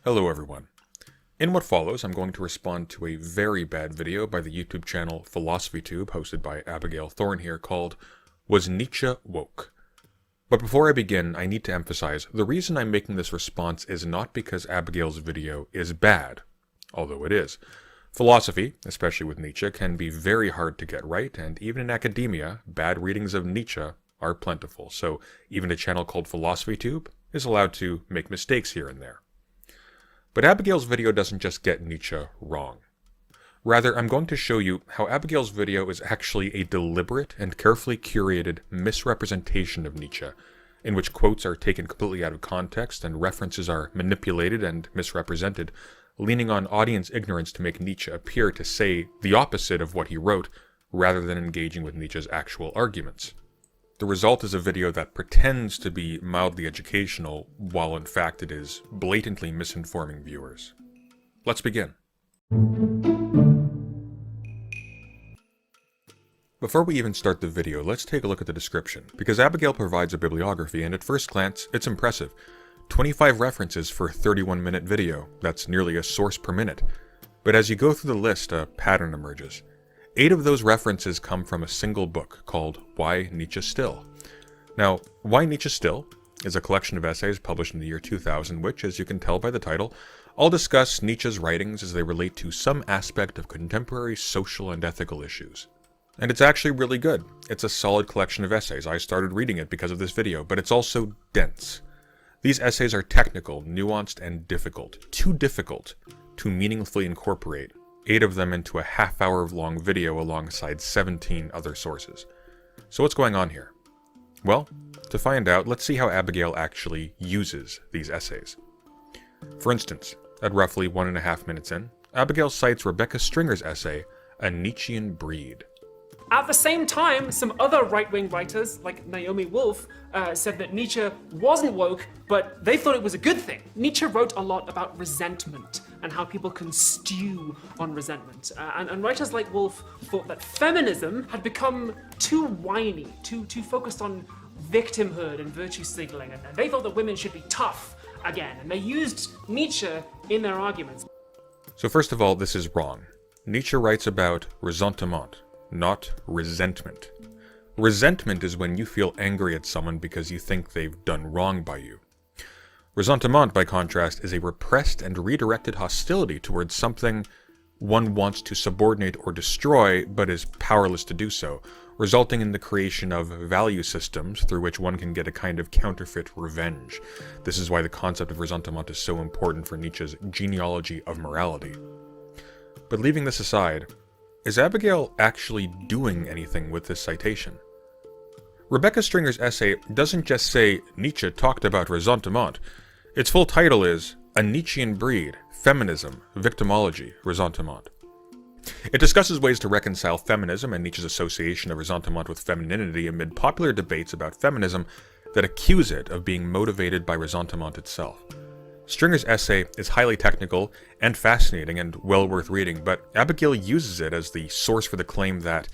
Hello everyone. In what follows, I'm going to respond to a very bad video by the YouTube channel PhilosophyTube, hosted by Abigail Thorne here, called Was Nietzsche Woke? But before I begin, I need to emphasize, the reason I'm making this response is not because Abigail's video is bad, although it is. Philosophy, especially with Nietzsche, can be very hard to get right, and even in academia, bad readings of Nietzsche are plentiful, so even a channel called PhilosophyTube is allowed to make mistakes here and there. But Abigail's video doesn't just get Nietzsche wrong. Rather, I'm going to show you how Abigail's video is actually a deliberate and carefully curated misrepresentation of Nietzsche, in which quotes are taken completely out of context and references are manipulated and misrepresented, leaning on audience ignorance to make Nietzsche appear to say the opposite of what he wrote, rather than engaging with Nietzsche's actual arguments. The result is a video that pretends to be mildly educational, while in fact it is blatantly misinforming viewers. Let's begin. Before we even start the video, let's take a look at the description, because Abigail provides a bibliography and at first glance, it's impressive. 25 references for a 31-minute video, that's nearly a source per minute. But as you go through the list, a pattern emerges. 8 of those references come from a single book called Why Nietzsche Still? Now, Why Nietzsche Still is a collection of essays published in the year 2000 which, as you can tell by the title, all discuss Nietzsche's writings as they relate to some aspect of contemporary social and ethical issues. And it's actually really good. It's a solid collection of essays. I started reading it because of this video, but it's also dense. These essays are technical, nuanced, and difficult. Too difficult to meaningfully incorporate 8 of them into a half-hour-long video alongside 17 other sources. So what's going on here? Well, to find out, let's see how Abigail actually uses these essays. For instance, at roughly 1.5 minutes in, Abigail cites Rebecca Stringer's essay, A Nietzschean Breed. At the same time, some other right-wing writers, like Naomi Wolf, said that Nietzsche wasn't woke, but they thought it was a good thing. Nietzsche wrote a lot about resentment and how people can stew on resentment. And writers like Wolf thought that feminism had become too whiny, too focused on victimhood and virtue signaling, and they thought that women should be tough again, and they used Nietzsche in their arguments. So first of all, this is wrong. Nietzsche writes about ressentiment, not resentment. Resentment is when you feel angry at someone because you think they've done wrong by you. Ressentiment, by contrast, is a repressed and redirected hostility towards something one wants to subordinate or destroy, but is powerless to do so, resulting in the creation of value systems through which one can get a kind of counterfeit revenge. This is why the concept of ressentiment is so important for Nietzsche's Genealogy of morality. But leaving this aside, is Abigail actually doing anything with this citation? Rebecca Stringer's essay doesn't just say Nietzsche talked about ressentiment. Its full title is A Nietzschean Breed, Feminism, Victimology, Ressentiment. It discusses ways to reconcile feminism and Nietzsche's association of ressentiment with femininity amid popular debates about feminism that accuse it of being motivated by ressentiment itself. Stringer's essay is highly technical and fascinating and well worth reading, but Abigail uses it as the source for the claim that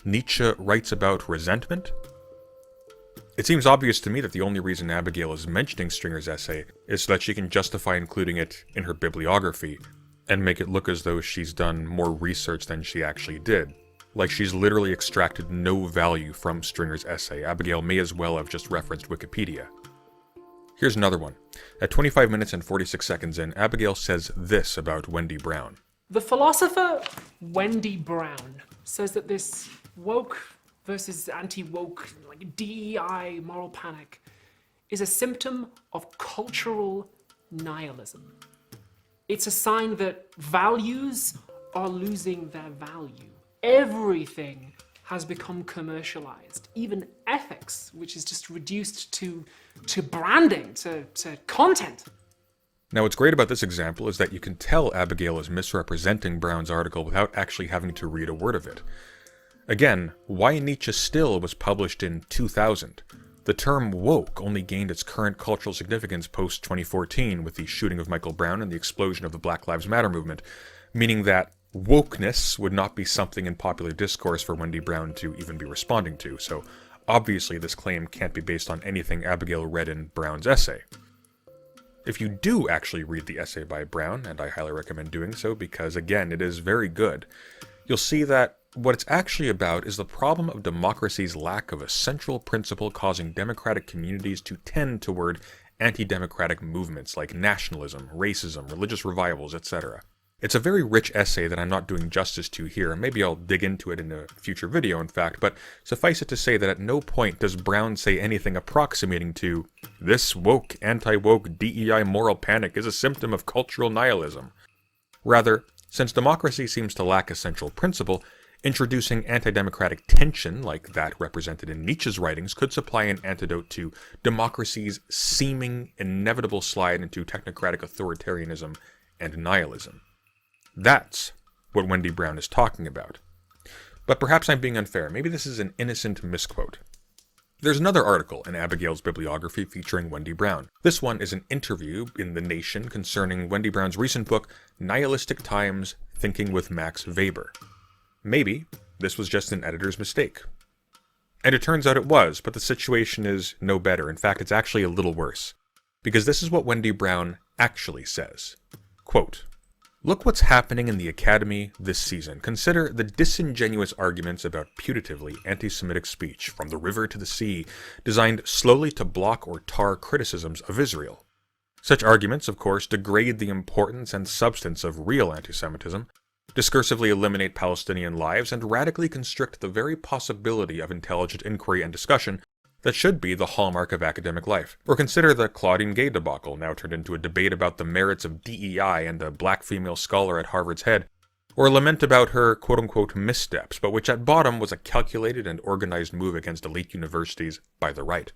Nietzsche writes about resentment? It seems obvious to me that the only reason Abigail is mentioning Stringer's essay is so that she can justify including it in her bibliography and make it look as though she's done more research than she actually did. Like she's literally extracted no value from Stringer's essay. Abigail may as well have just referenced Wikipedia. Here's another one. At 25 minutes and 46 seconds in, Abigail says this about Wendy Brown. The philosopher Wendy Brown says that this woke versus anti-woke, like DEI moral panic, is a symptom of cultural nihilism. It's a sign that values are losing their value. Everything has become commercialized. Even ethics, which is just reduced to branding, to content. Now what's great about this example is that you can tell Abigail is misrepresenting Brown's article without actually having to read a word of it. Again, Why Nietzsche Still was published in 2000. The term woke only gained its current cultural significance post-2014 with the shooting of Michael Brown and the explosion of the Black Lives Matter movement, meaning that wokeness would not be something in popular discourse for Wendy Brown to even be responding to, so obviously this claim can't be based on anything Abigail read in Brown's essay. if you do actually read the essay by Brown, and I highly recommend doing so because, again, it is very good, you'll see that what it's actually about is the problem of democracy's lack of a central principle causing democratic communities to tend toward anti-democratic movements like nationalism, racism, religious revivals, etc. It's a very rich essay that I'm not doing justice to here, and maybe I'll dig into it in a future video in fact, but suffice it to say that at no point does Brown say anything approximating to, "This woke, anti-woke DEI moral panic is a symptom of cultural nihilism." Rather, since democracy seems to lack a central principle, introducing anti-democratic tension, like that represented in Nietzsche's writings, could supply an antidote to democracy's seeming inevitable slide into technocratic authoritarianism and nihilism. That's what Wendy Brown is talking about. But perhaps I'm being unfair. Maybe this is an innocent misquote. There's another article in Abigail's bibliography featuring Wendy Brown. This one is an interview in The Nation concerning Wendy Brown's recent book, Nihilistic Times: Thinking with Max Weber. Maybe this was just an editor's mistake. And it turns out it was, but the situation is no better. In fact, it's actually a little worse. Because this is what Wendy Brown actually says. Quote, "Look what's happening in the Academy this season. Consider the disingenuous arguments about putatively anti-Semitic speech from the river to the sea, designed slowly to block or tar criticisms of Israel. Such arguments, of course, degrade the importance and substance of real anti-Semitism, discursively eliminate Palestinian lives, and radically constrict the very possibility of intelligent inquiry and discussion that should be the hallmark of academic life. Or consider the Claudine Gay debacle, now turned into a debate about the merits of DEI and a black female scholar at Harvard's head, or a lament about her quote-unquote missteps, but which at bottom was a calculated and organized move against elite universities by the right.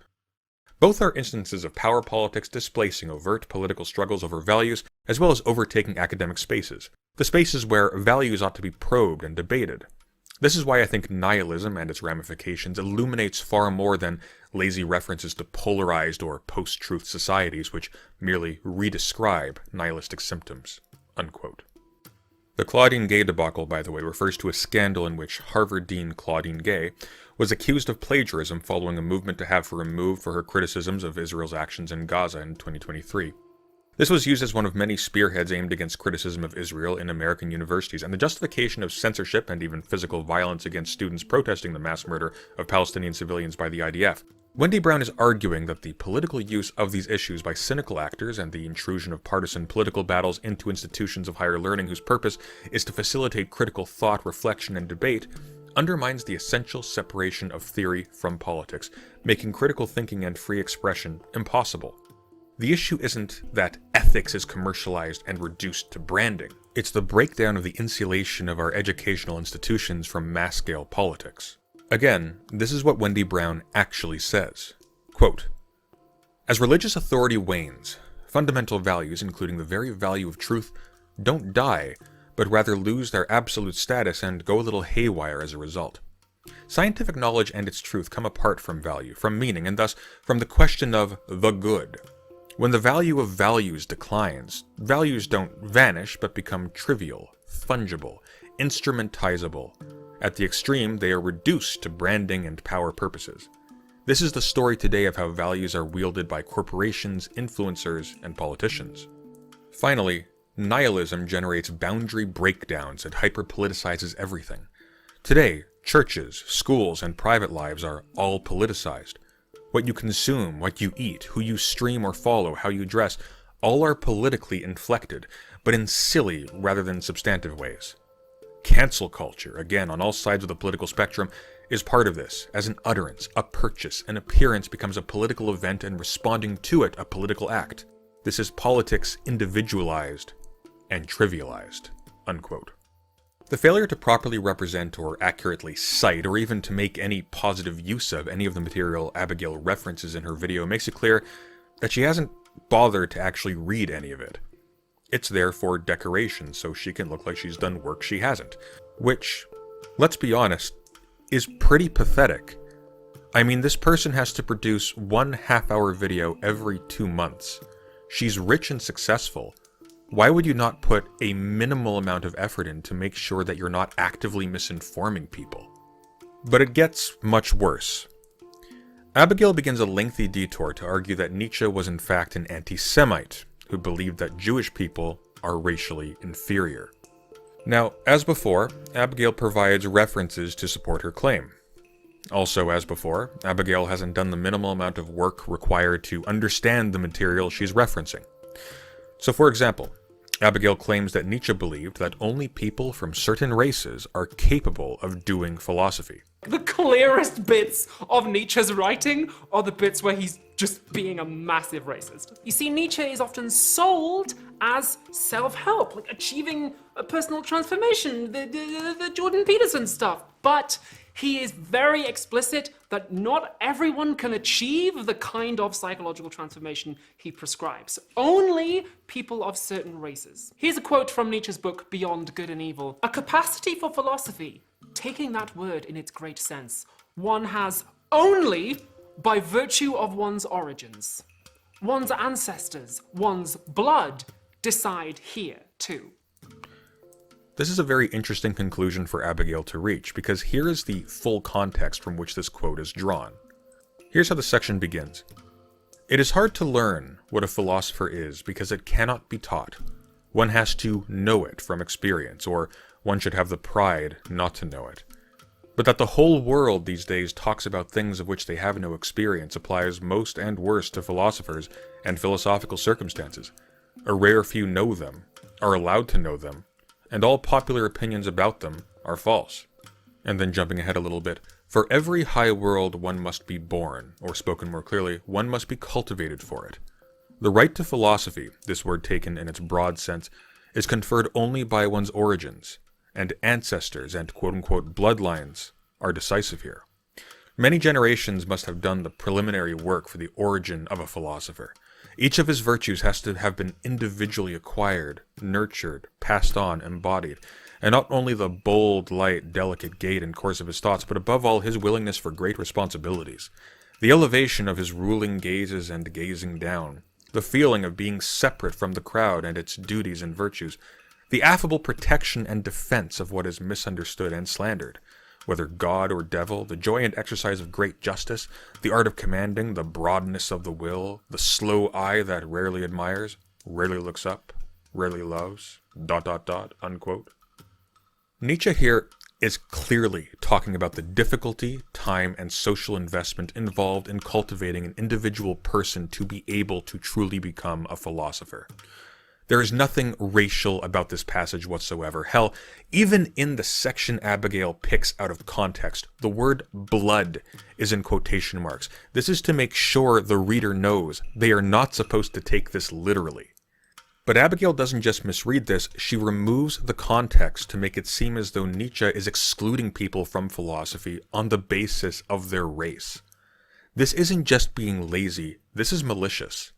Both are instances of power politics displacing overt political struggles over values, as well as overtaking academic spaces, the spaces where values ought to be probed and debated. This is why I think nihilism and its ramifications illuminates far more than lazy references to polarized or post-truth societies which merely redescribe nihilistic symptoms." Unquote. The Claudine Gay debacle, by the way, refers to a scandal in which Harvard Dean Claudine Gay was accused of plagiarism following a movement to have her removed for her criticisms of Israel's actions in Gaza in 2023. This was used as one of many spearheads aimed against criticism of Israel in American universities, and the justification of censorship and even physical violence against students protesting the mass murder of Palestinian civilians by the IDF. Wendy Brown is arguing that the political use of these issues by cynical actors and the intrusion of partisan political battles into institutions of higher learning whose purpose is to facilitate critical thought, reflection, and debate undermines the essential separation of theory from politics, making critical thinking and free expression impossible. The issue isn't that ethics is commercialized and reduced to branding. It's the breakdown of the insulation of our educational institutions from mass-scale politics. Again, this is what Wendy Brown actually says. Quote, "As religious authority wanes, fundamental values, including the very value of truth, don't die, but rather lose their absolute status and go a little haywire as a result. Scientific knowledge and its truth come apart from value, from meaning, and thus from the question of the good. When the value of values declines, values don't vanish but become trivial, fungible, instrumentizable. At the extreme, they are reduced to branding and power purposes. This is the story today of how values are wielded by corporations, influencers, and politicians. Finally, nihilism generates boundary breakdowns and hyper-politicizes everything. Today, churches, schools, and private lives are all politicized. What you consume, what you eat, who you stream or follow, how you dress, all are politically inflected, but in silly rather than substantive ways. Cancel culture, again on all sides of the political spectrum, is part of this. As an utterance, a purchase, an appearance becomes a political event and responding to it a political act. This is politics individualized and trivialized." Unquote. The failure to properly represent or accurately cite, or even to make any positive use of any of the material Abigail references in her video makes it clear that she hasn't bothered to actually read any of it. It's there for decoration, so she can look like she's done work she hasn't. Which, let's be honest, is pretty pathetic. I mean, this person has to produce 1 half-hour video every 2 months. She's rich and successful. Why would you not put a minimal amount of effort in to make sure that you're not actively misinforming people? But it gets much worse. Abigail begins a lengthy detour to argue that Nietzsche was in fact an anti-Semite, who believed that Jewish people are racially inferior. Now, as before, Abigail provides references to support her claim. Also, as before, Abigail hasn't done the minimal amount of work required to understand the material she's referencing. So, for example, Abigail claims that Nietzsche believed that only people from certain races are capable of doing philosophy. The clearest bits of Nietzsche's writing are the bits where he's just being a massive racist. You see, Nietzsche is often sold as self-help, like achieving a personal transformation, the Jordan Peterson stuff. But he is very explicit that not everyone can achieve the kind of psychological transformation he prescribes. Only people of certain races. Here's a quote from Nietzsche's book, Beyond Good and Evil. A capacity for philosophy, taking that word in its great sense, one has only by virtue of one's origins. One's ancestors, one's blood, decide here too. This is a very interesting conclusion for Abigail to reach, because here is the full context from which this quote is drawn. Here's how the section begins. It is hard to learn what a philosopher is because it cannot be taught. One has to know it from experience, or one should have the pride not to know it. But that the whole world these days talks about things of which they have no experience applies most and worst to philosophers and philosophical circumstances. A rare few know them, are allowed to know them, and all popular opinions about them are false. And then jumping ahead a little bit, for every high world one must be born, or spoken more clearly, one must be cultivated for it. The right to philosophy, this word taken in its broad sense, is conferred only by one's origins, and ancestors and quote-unquote bloodlines are decisive here. Many generations must have done the preliminary work for the origin of a philosopher. Each of his virtues has to have been individually acquired, nurtured, passed on, embodied, and not only the bold, light, delicate gait and course of his thoughts, but above all his willingness for great responsibilities. The elevation of his ruling gazes and gazing down, the feeling of being separate from the crowd and its duties and virtues, the affable protection and defense of what is misunderstood and slandered, whether God or devil, the joy and exercise of great justice, the art of commanding, the broadness of the will, the slow eye that rarely admires, rarely looks up, rarely loves, ... unquote. Nietzsche here is clearly talking about the difficulty, time, and social investment involved in cultivating an individual person to be able to truly become a philosopher. There is nothing racial about this passage whatsoever. Hell, even in the section Abigail picks out of context, the word blood is in quotation marks. This is to make sure the reader knows they are not supposed to take this literally. But Abigail doesn't just misread this, she removes the context to make it seem as though Nietzsche is excluding people from philosophy on the basis of their race. This isn't just being lazy, this is malicious.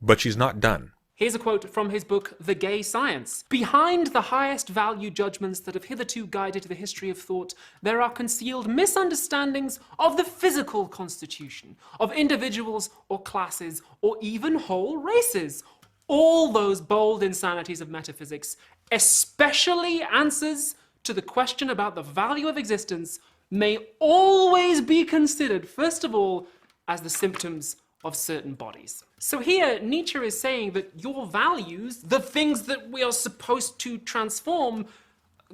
But she's not done. Here's a quote from his book, The Gay Science. Behind the highest value judgments that have hitherto guided the history of thought, there are concealed misunderstandings of the physical constitution, of individuals or classes, or even whole races. All those bold insanities of metaphysics, especially answers to the question about the value of existence, may always be considered, first of all, as the symptoms of certain bodies. So here, Nietzsche is saying that your values, the things that we are supposed to transform,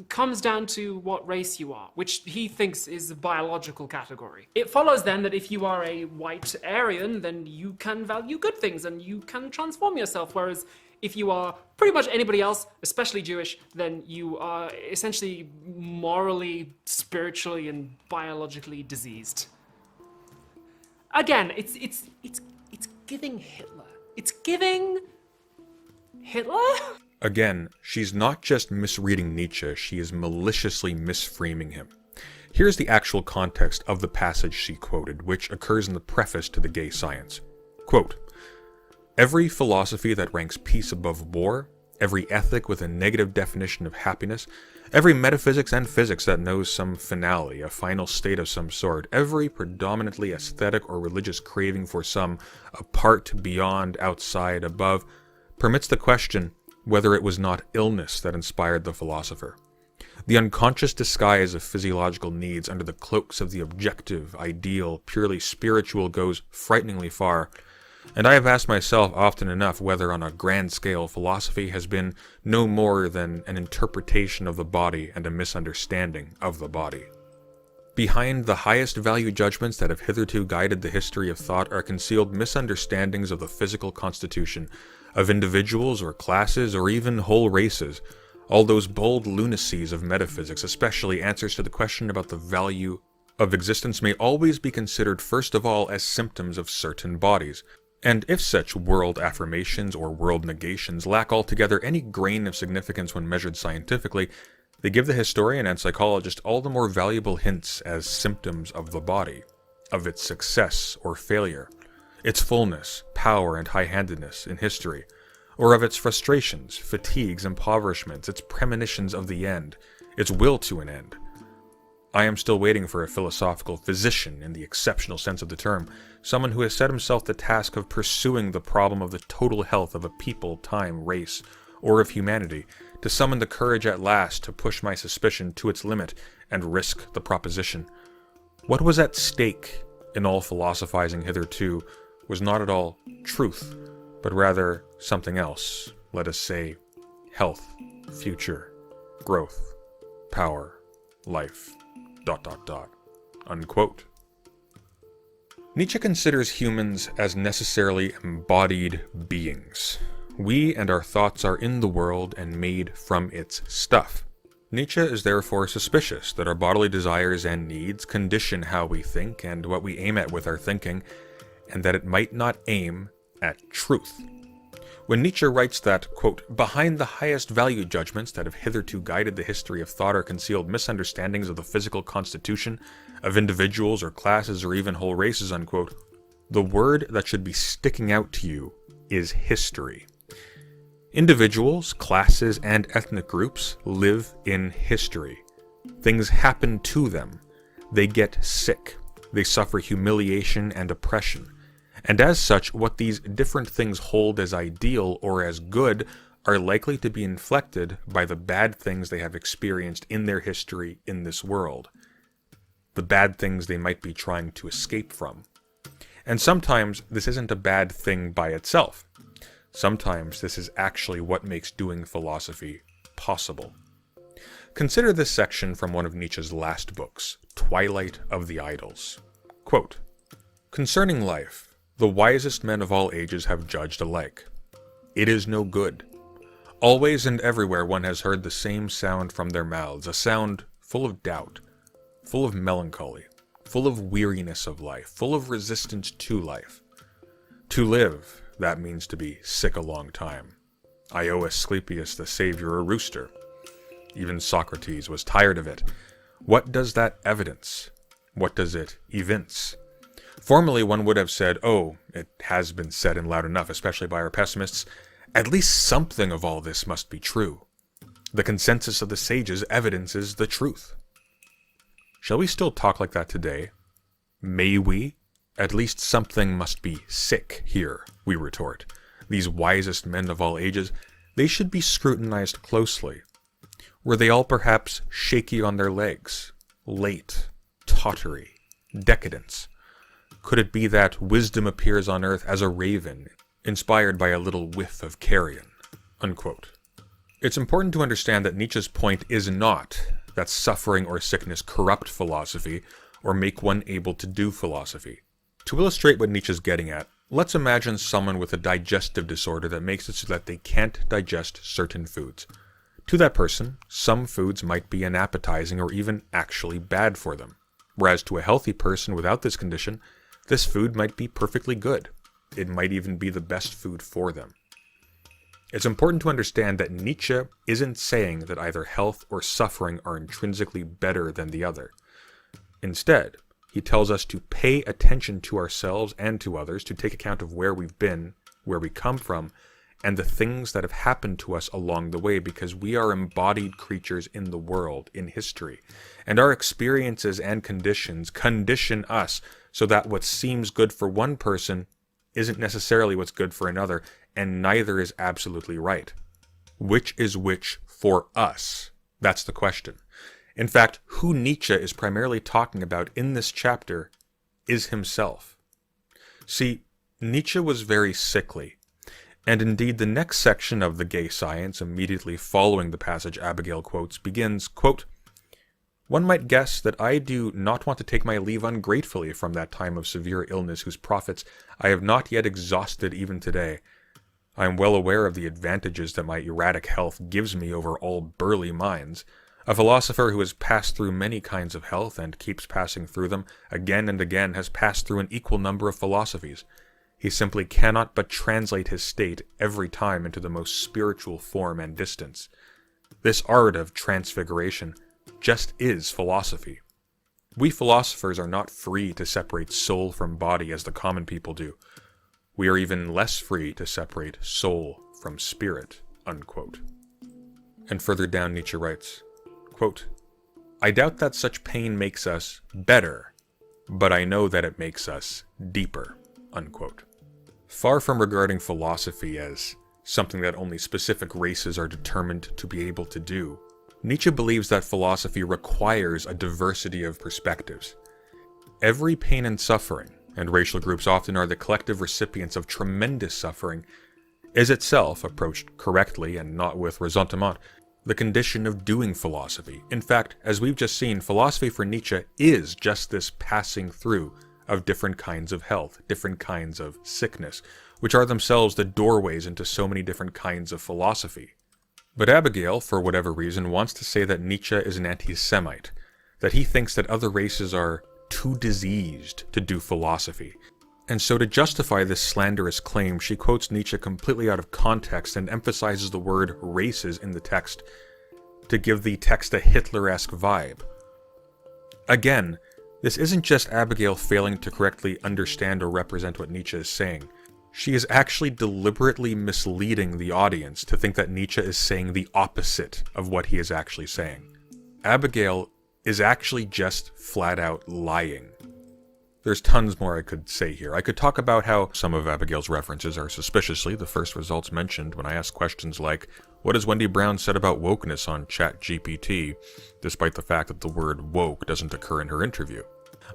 comes down to what race you are, which he thinks is a biological category. It follows then that if you are a white Aryan, then you can value good things and you can transform yourself, whereas if you are pretty much anybody else, especially Jewish, then you are essentially morally, spiritually, and biologically diseased. Again, it's giving Hitler. It's giving Hitler? Again, she's not just misreading Nietzsche, she is maliciously misframing him. Here's the actual context of the passage she quoted, which occurs in the preface to The Gay Science. Quote, "Every philosophy that ranks peace above war, every ethic with a negative definition of happiness, every metaphysics and physics that knows some finale, a final state of some sort, every predominantly aesthetic or religious craving for some apart, beyond, outside, above, permits the question whether it was not illness that inspired the philosopher. The unconscious disguise of physiological needs under the cloaks of the objective, ideal, purely spiritual goes frighteningly far, And I have asked myself often enough whether on a grand scale philosophy has been no more than an interpretation of the body and a misunderstanding of the body. Behind the highest value judgments that have hitherto guided the history of thought are concealed misunderstandings of the physical constitution of individuals or classes or even whole races. All those bold lunacies of metaphysics, especially answers to the question about the value of existence, may always be considered first of all as symptoms of certain bodies. And if such world affirmations or world negations lack altogether any grain of significance when measured scientifically, they give the historian and psychologist all the more valuable hints as symptoms of the body, of its success or failure, its fullness, power, and high-handedness in history, or of its frustrations, fatigues, impoverishments, its premonitions of the end, its will to an end. I am still waiting for a philosophical physician in the exceptional sense of the term, someone who has set himself the task of pursuing the problem of the total health of a people, time, race, or of humanity, to summon the courage at last to push my suspicion to its limit and risk the proposition. What was at stake in all philosophizing hitherto was not at all truth, but rather something else, let us say, health, future, growth, power, life, ... Unquote. Nietzsche considers humans as necessarily embodied beings. We and our thoughts are in the world and made from its stuff. Nietzsche is therefore suspicious that our bodily desires and needs condition how we think and what we aim at with our thinking, and that it might not aim at truth. When Nietzsche writes that, quote, behind the highest value judgments that have hitherto guided the history of thought are concealed misunderstandings of the physical constitution of individuals or classes or even whole races, unquote, the word that should be sticking out to you is history. Individuals, classes, and ethnic groups live in history. Things happen to them. They get sick. They suffer humiliation and oppression. And as such, what these different things hold as ideal or as good are likely to be inflected by the bad things they have experienced in their history in this world. The bad things they might be trying to escape from. And sometimes this isn't a bad thing by itself. Sometimes this is actually what makes doing philosophy possible. Consider this section from one of Nietzsche's last books, Twilight of the Idols. Quote, concerning life, the wisest men of all ages have judged alike. It is no good. Always and everywhere one has heard the same sound from their mouths, a sound full of doubt, full of melancholy, full of weariness of life, full of resistance to life. To live, that means to be sick a long time. I owe Asclepius the Savior a rooster. Even Socrates was tired of it. What does that evidence? What does it evince? Formerly one would have said, oh, it has been said and loud enough, especially by our pessimists, at least something of all this must be true. The consensus of the sages evidences the truth. Shall we still talk like that today? May we? At least something must be sick here, we retort. These wisest men of all ages, they should be scrutinized closely. Were they all perhaps shaky on their legs, late, tottery, decadence? Could it be that wisdom appears on earth as a raven, inspired by a little whiff of carrion? Unquote. It's important to understand that Nietzsche's point is not that suffering or sickness corrupt philosophy or make one able to do philosophy. To illustrate what Nietzsche's getting at, let's imagine someone with a digestive disorder that makes it so that they can't digest certain foods. To that person, some foods might be unappetizing or even actually bad for them, whereas to a healthy person without this condition, this food might be perfectly good. It might even be the best food for them. It's important to understand that Nietzsche isn't saying that either health or suffering are intrinsically better than the other. Instead, he tells us to pay attention to ourselves and to others, to take account of where we've been, where we come from, and the things that have happened to us along the way, because we are embodied creatures in the world, in history, and our experiences and conditions condition us so that what seems good for one person isn't necessarily what's good for another, and neither is absolutely right. Which is which for us? That's the question. In fact, who Nietzsche is primarily talking about in this chapter is himself. See, Nietzsche was very sickly, and indeed the next section of The Gay Science, immediately following the passage Abigail quotes, begins, quote, "One might guess that I do not want to take my leave ungratefully from that time of severe illness whose profits I have not yet exhausted even today. I am well aware of the advantages that my erratic health gives me over all burly minds. A philosopher who has passed through many kinds of health, and keeps passing through them again and again, has passed through an equal number of philosophies. He simply cannot but translate his state every time into the most spiritual form and distance. This art of transfiguration just is philosophy. We philosophers are not free to separate soul from body as the common people do. We are even less free to separate soul from spirit," unquote. And further down Nietzsche writes, quote, "I doubt that such pain makes us better, but I know that it makes us deeper," unquote. Far from regarding philosophy as something that only specific races are determined to be able to do, Nietzsche believes that philosophy requires a diversity of perspectives. Every pain and suffering, and racial groups often are the collective recipients of tremendous suffering, is itself, approached correctly and not with ressentiment, the condition of doing philosophy. In fact, as we've just seen, philosophy for Nietzsche is just this passing through of different kinds of health, different kinds of sickness, which are themselves the doorways into so many different kinds of philosophy. But Abigail, for whatever reason, wants to say that Nietzsche is an anti-Semite, that he thinks that other races are too diseased to do philosophy. And so to justify this slanderous claim, she quotes Nietzsche completely out of context and emphasizes the word races in the text to give the text a Hitler-esque vibe. Again, this isn't just Abigail failing to correctly understand or represent what Nietzsche is saying. She is actually deliberately misleading the audience to think that Nietzsche is saying the opposite of what he is actually saying. Abigail is actually just flat out lying. There's tons more I could say here. I could talk about how some of Abigail's references are suspiciously the first results mentioned when I ask questions like, what has Wendy Brown said about wokeness on ChatGPT, despite the fact that the word woke doesn't occur in her interview.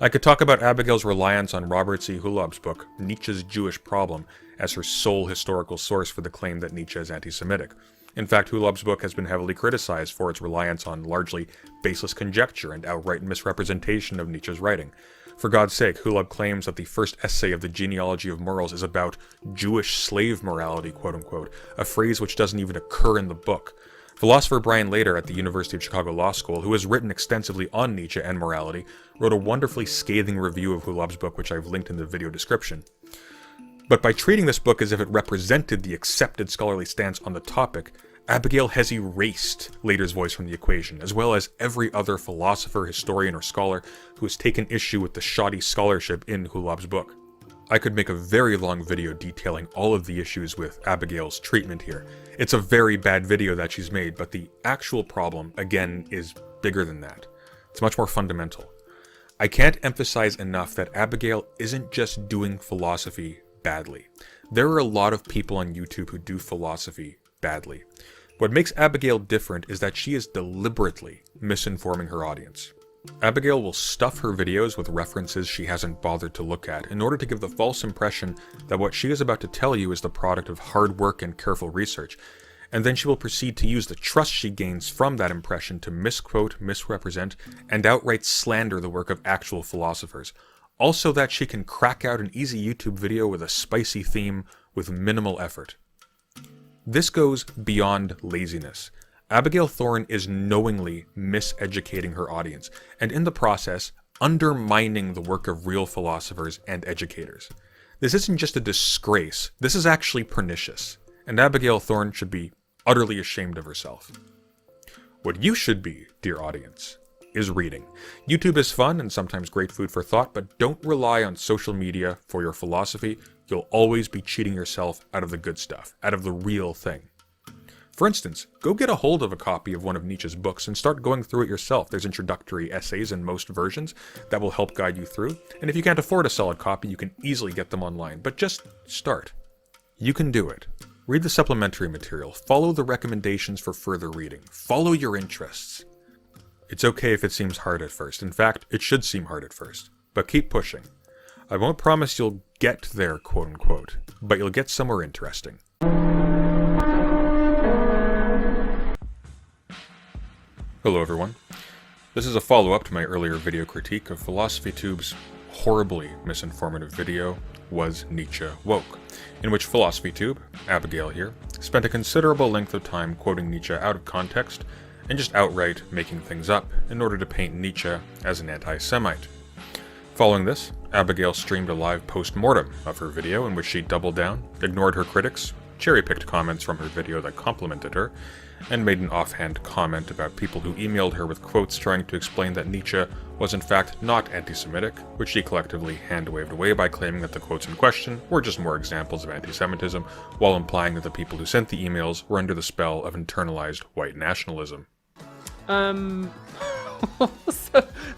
I could talk about Abigail's reliance on Robert C. Hulob's book, Nietzsche's Jewish Problem, as her sole historical source for the claim that Nietzsche is anti-Semitic. In fact, Hulob's book has been heavily criticized for its reliance on largely baseless conjecture and outright misrepresentation of Nietzsche's writing. For God's sake, Hulob claims that the first essay of the Genealogy of Morals is about Jewish slave morality, quote-unquote, a phrase which doesn't even occur in the book. Philosopher Brian Leiter at the University of Chicago Law School, who has written extensively on Nietzsche and morality, wrote a wonderfully scathing review of Hulob's book, which I've linked in the video description. But by treating this book as if it represented the accepted scholarly stance on the topic, Abigail has erased Leiter's voice from the equation, as well as every other philosopher, historian, or scholar who has taken issue with the shoddy scholarship in Hulob's book. I could make a very long video detailing all of the issues with Abigail's treatment here. It's a very bad video that she's made, but the actual problem, again, is bigger than that. It's much more fundamental. I can't emphasize enough that Abigail isn't just doing philosophy badly. There are a lot of people on YouTube who do philosophy badly. What makes Abigail different is that she is deliberately misinforming her audience. Abigail will stuff her videos with references she hasn't bothered to look at in order to give the false impression that what she is about to tell you is the product of hard work and careful research, and then she will proceed to use the trust she gains from that impression to misquote, misrepresent, and outright slander the work of actual philosophers. Also that she can crack out an easy YouTube video with a spicy theme with minimal effort. This goes beyond laziness. Abigail Thorne is knowingly miseducating her audience, and in the process, undermining the work of real philosophers and educators. This isn't just a disgrace, this is actually pernicious, and Abigail Thorne should be utterly ashamed of herself. What you should be, dear audience, is reading. YouTube is fun and sometimes great food for thought, but don't rely on social media for your philosophy. You'll always be cheating yourself out of the good stuff, out of the real thing. For instance, go get a hold of a copy of one of Nietzsche's books and start going through it yourself. There's introductory essays in most versions that will help guide you through, and if you can't afford a solid copy, you can easily get them online, but just start. You can do it. Read the supplementary material, follow the recommendations for further reading, follow your interests. It's okay if it seems hard at first. In fact, it should seem hard at first, but keep pushing. I won't promise you'll get there, quote-unquote, but you'll get somewhere interesting. Hello everyone. This is a follow-up to my earlier video critique of PhilosophyTube's horribly misinformative video, Was Nietzsche Woke?, in which PhilosophyTube, Abigail here, spent a considerable length of time quoting Nietzsche out of context and just outright making things up in order to paint Nietzsche as an anti-Semite. Following this, Abigail streamed a live postmortem of her video in which she doubled down, ignored her critics, cherry-picked comments from her video that complimented her, and made an offhand comment about people who emailed her with quotes trying to explain that Nietzsche was in fact not anti-Semitic, which she collectively hand-waved away by claiming that the quotes in question were just more examples of anti-Semitism, while implying that the people who sent the emails were under the spell of internalized white nationalism. So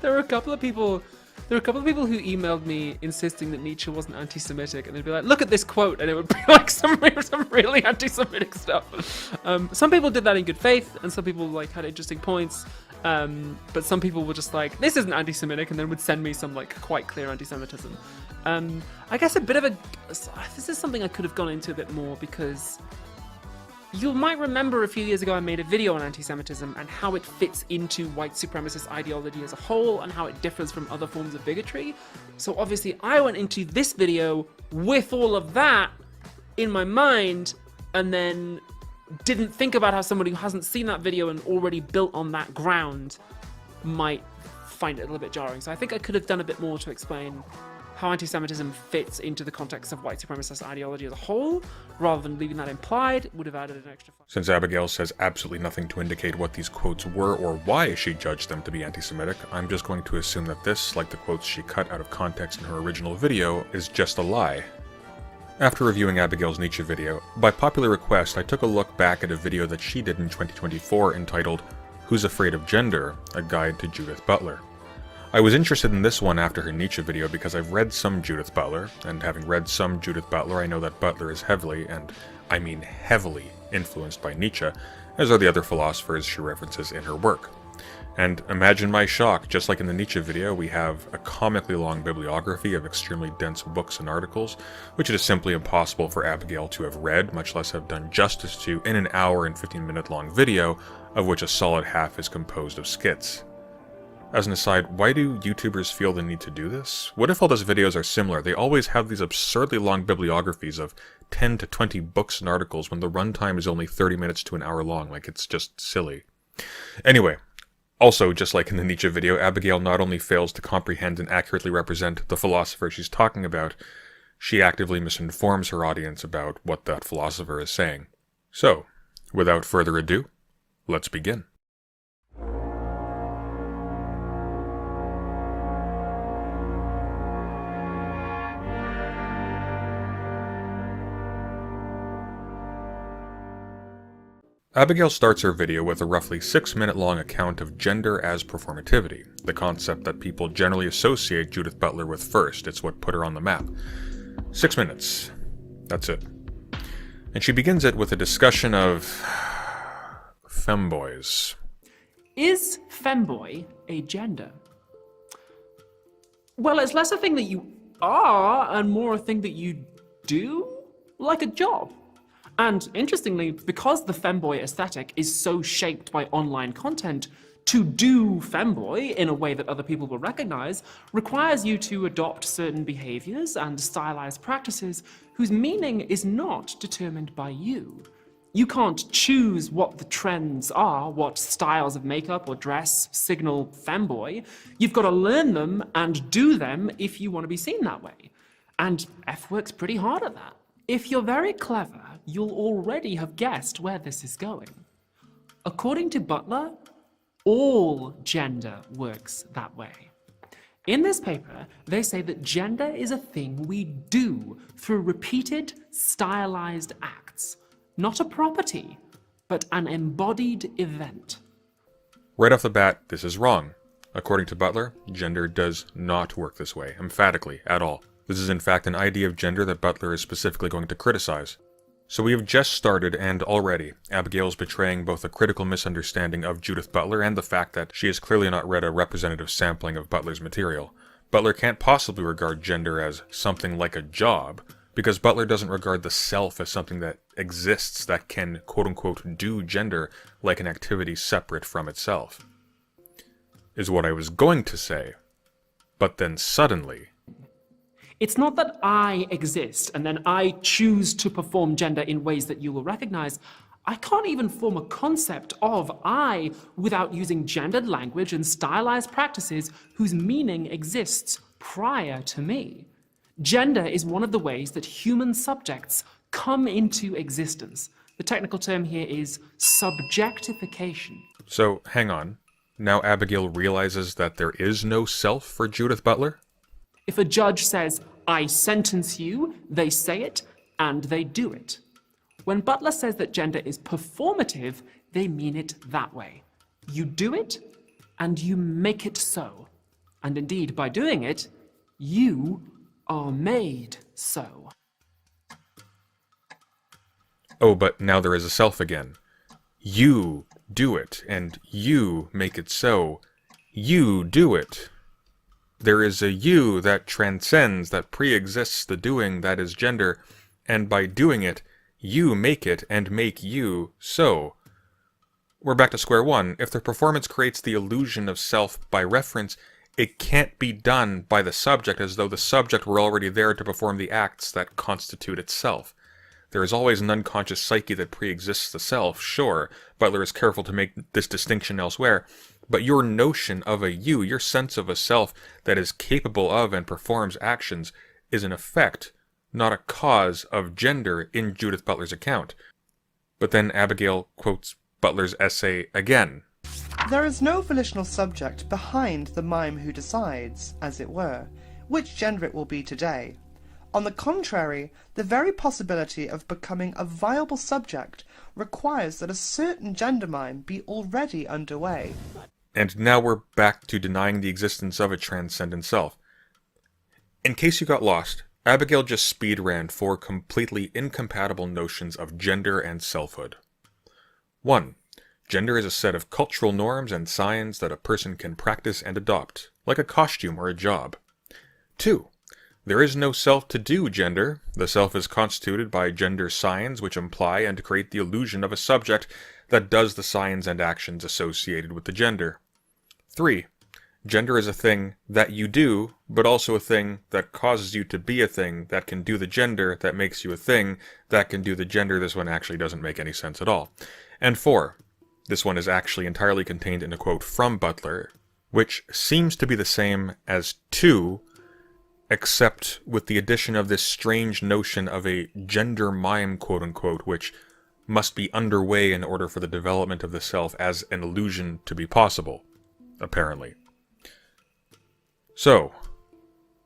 there were a couple of people who emailed me insisting that Nietzsche wasn't anti-Semitic, and they'd be like, look at this quote, and it would be like some really anti-Semitic stuff. Some people did that in good faith, and some people like had interesting points, but some people were just like, this isn't anti-Semitic, and then would send me some like quite clear anti-Semitism. I guess this is something I could have gone into a bit more, because you might remember a few years ago I made a video on anti-Semitism and how it fits into white supremacist ideology as a whole and how it differs from other forms of bigotry. So obviously I went into this video with all of that in my mind and then didn't think about how somebody who hasn't seen that video and already built on that ground might find it a little bit jarring. So I think I could have done a bit more to explain how anti-Semitism fits into the context of white supremacist ideology as a whole, rather than leaving that implied. It would have added an extra... Since Abigail says absolutely nothing to indicate what these quotes were or why she judged them to be anti-Semitic, I'm just going to assume that this, like the quotes she cut out of context in her original video, is just a lie. After reviewing Abigail's Nietzsche video, by popular request I took a look back at a video that she did in 2024 entitled Who's Afraid of Gender? A Guide to Judith Butler. I was interested in this one after her Nietzsche video because I've read some Judith Butler, and having read some Judith Butler, I know that Butler is heavily, and I mean heavily, influenced by Nietzsche, as are the other philosophers she references in her work. And imagine my shock, just like in the Nietzsche video, we have a comically long bibliography of extremely dense books and articles, which it is simply impossible for Abigail to have read, much less have done justice to, in an hour and 15-minute long video, of which a solid half is composed of skits. As an aside, why do YouTubers feel the need to do this? What if all those videos are similar? They always have these absurdly long bibliographies of 10 to 20 books and articles when the runtime is only 30 minutes to an hour long, like it's just silly. Anyway, also, just like in the Nietzsche video, Abigail not only fails to comprehend and accurately represent the philosopher she's talking about, she actively misinforms her audience about what that philosopher is saying. So, without further ado, let's begin. Abigail starts her video with a roughly 6-minute-long account of gender as performativity, the concept that people generally associate Judith Butler with first. It's what put her on the map. 6 minutes. That's it. And she begins it with a discussion of femboys. Is femboy a gender? Well, it's less a thing that you are and more a thing that you do, like a job. And interestingly, because the femboy aesthetic is so shaped by online content, to do femboy in a way that other people will recognize requires you to adopt certain behaviors and stylized practices whose meaning is not determined by you. You can't choose what the trends are, what styles of makeup or dress signal femboy. You've got to learn them and do them if you want to be seen that way. And F works pretty hard at that. If you're very clever, you'll already have guessed where this is going. According to Butler, all gender works that way. In this paper, they say that gender is a thing we do through repeated, stylized acts, not a property, but an embodied event. Right off the bat, this is wrong. According to Butler, gender does not work this way, emphatically, at all. This is in fact an idea of gender that Butler is specifically going to criticize. So we have just started, and already, Abigail is betraying both a critical misunderstanding of Judith Butler and the fact that she has clearly not read a representative sampling of Butler's material. Butler can't possibly regard gender as something like a job, because Butler doesn't regard the self as something that exists that can quote-unquote do gender like an activity separate from itself. Is what I was going to say, but then suddenly... It's not that I exist and then I choose to perform gender in ways that you will recognize. I can't even form a concept of I without using gendered language and stylized practices whose meaning exists prior to me. Gender is one of the ways that human subjects come into existence. The technical term here is subjectification. So, hang on. Now Abigail realizes that there is no self for Judith Butler? If a judge says, I sentence you, they say it, and they do it. When Butler says that gender is performative, they mean it that way. You do it, and you make it so. And indeed, by doing it, you are made so. Oh, but now there is a self again. You do it, and you make it so. You do it. There is a you that transcends, that pre-exists the doing that is gender, and by doing it, you make it and make you so. We're back to square one. If the performance creates the illusion of self by reference, it can't be done by the subject as though the subject were already there to perform the acts that constitute itself. There is always an unconscious psyche that pre-exists the self, sure. Butler is careful to make this distinction elsewhere. But your notion of a you, your sense of a self that is capable of and performs actions, is an effect, not a cause of gender in Judith Butler's account. But then Abigail quotes Butler's essay again. There is no volitional subject behind the mime who decides, as it were, which gender it will be today. On the contrary, the very possibility of becoming a viable subject requires that a certain gender mime be already underway. And now we're back to denying the existence of a transcendent self. In case you got lost, Abigail just speed ran 4 completely incompatible notions of gender and selfhood. 1. Gender is a set of cultural norms and signs that a person can practice and adopt, like a costume or a job. 2. There is no self to do gender. The self is constituted by gender signs which imply and create the illusion of a subject that does the signs and actions associated with the gender. 3. Gender is a thing that you do, but also a thing that causes you to be a thing that can do the gender that makes you a thing that can do the gender. This one actually doesn't make any sense at all. And 4. This one is actually entirely contained in a quote from Butler, which seems to be the same as 2, except with the addition of this strange notion of a gender mime, quote-unquote, which must be underway in order for the development of the self as an illusion to be possible, apparently. So,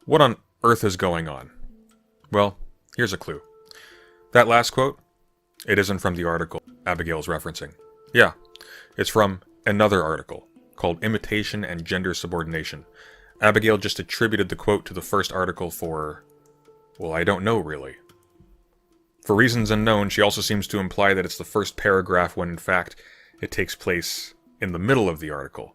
what on earth is going on? Well, here's a clue. That last quote, it isn't from the article Abigail's referencing. Yeah, it's from another article called Imitation and Gender Subordination. Abigail just attributed the quote to the first article for, well, I don't know really. For reasons unknown, she also seems to imply that it's the first paragraph when in fact it takes place in the middle of the article.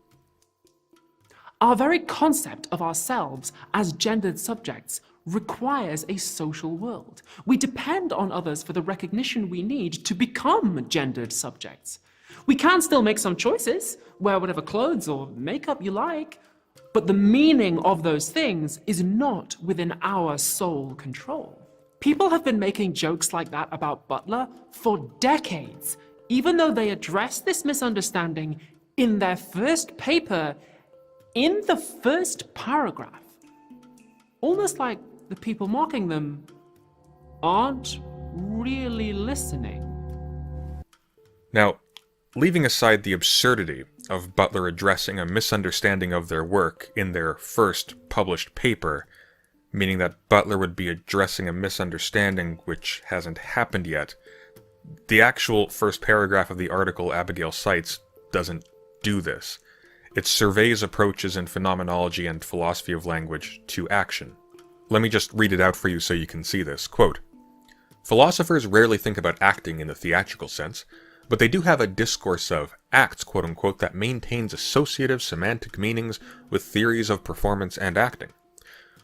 Our very concept of ourselves as gendered subjects requires a social world. We depend on others for the recognition we need to become gendered subjects. We can still make some choices, wear whatever clothes or makeup you like, but the meaning of those things is not within our sole control. People have been making jokes like that about Butler for decades, even though they address this misunderstanding in their first paper, in the first paragraph. Almost like the people mocking them aren't really listening. Now, leaving aside the absurdity of Butler addressing a misunderstanding of their work in their first published paper, meaning that Butler would be addressing a misunderstanding which hasn't happened yet, the actual first paragraph of the article Abigail cites doesn't do this. It surveys approaches in phenomenology and philosophy of language to action. Let me just read it out for you so you can see this. Quote, "Philosophers rarely think about acting in the theatrical sense, but they do have a discourse of acts, quote-unquote, that maintains associative semantic meanings with theories of performance and acting.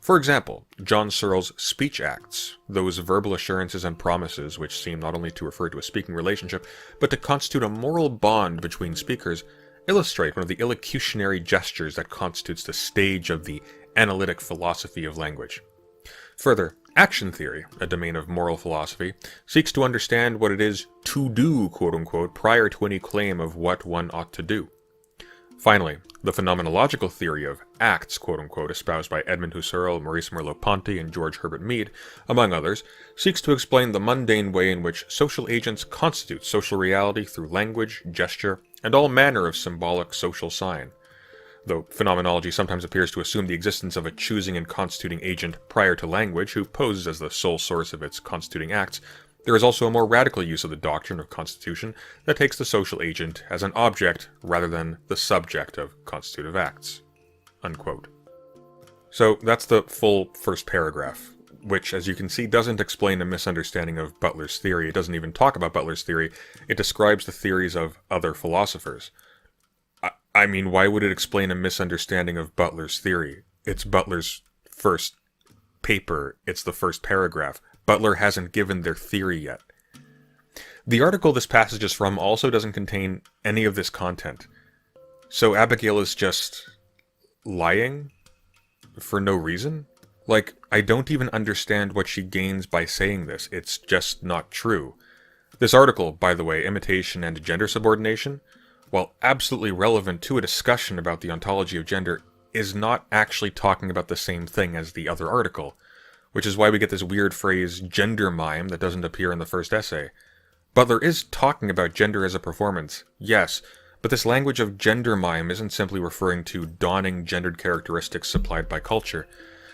For example, John Searle's speech acts, those verbal assurances and promises which seem not only to refer to a speaking relationship, but to constitute a moral bond between speakers, illustrate one of the illocutionary gestures that constitutes the stage of the analytic philosophy of language. Further, action theory, a domain of moral philosophy, seeks to understand what it is to do, quote-unquote, prior to any claim of what one ought to do. Finally, the phenomenological theory of acts, quote-unquote, espoused by Edmund Husserl, Maurice Merleau-Ponty, and George Herbert Mead, among others, seeks to explain the mundane way in which social agents constitute social reality through language, gesture, and all manner of symbolic social sign. Though phenomenology sometimes appears to assume the existence of a choosing and constituting agent prior to language, who poses as the sole source of its constituting acts, there is also a more radical use of the doctrine of constitution that takes the social agent as an object rather than the subject of constitutive acts." Unquote. So that's the full first paragraph, which, as you can see, doesn't explain a misunderstanding of Butler's theory. It doesn't even talk about Butler's theory. It describes the theories of other philosophers. I mean, why would it explain a misunderstanding of Butler's theory? It's Butler's first paper. It's the first paragraph. Butler hasn't given their theory yet. The article this passage is from also doesn't contain any of this content. So Abigail is just lying for no reason? Like, I don't even understand what she gains by saying this. It's just not true. This article, by the way, Imitation and Gender Subordination, while absolutely relevant to a discussion about the ontology of gender, is not actually talking about the same thing as the other article, which is why we get this weird phrase, gender mime, that doesn't appear in the first essay. Butler is talking about gender as a performance, yes, but this language of gender mime isn't simply referring to dawning gendered characteristics supplied by culture.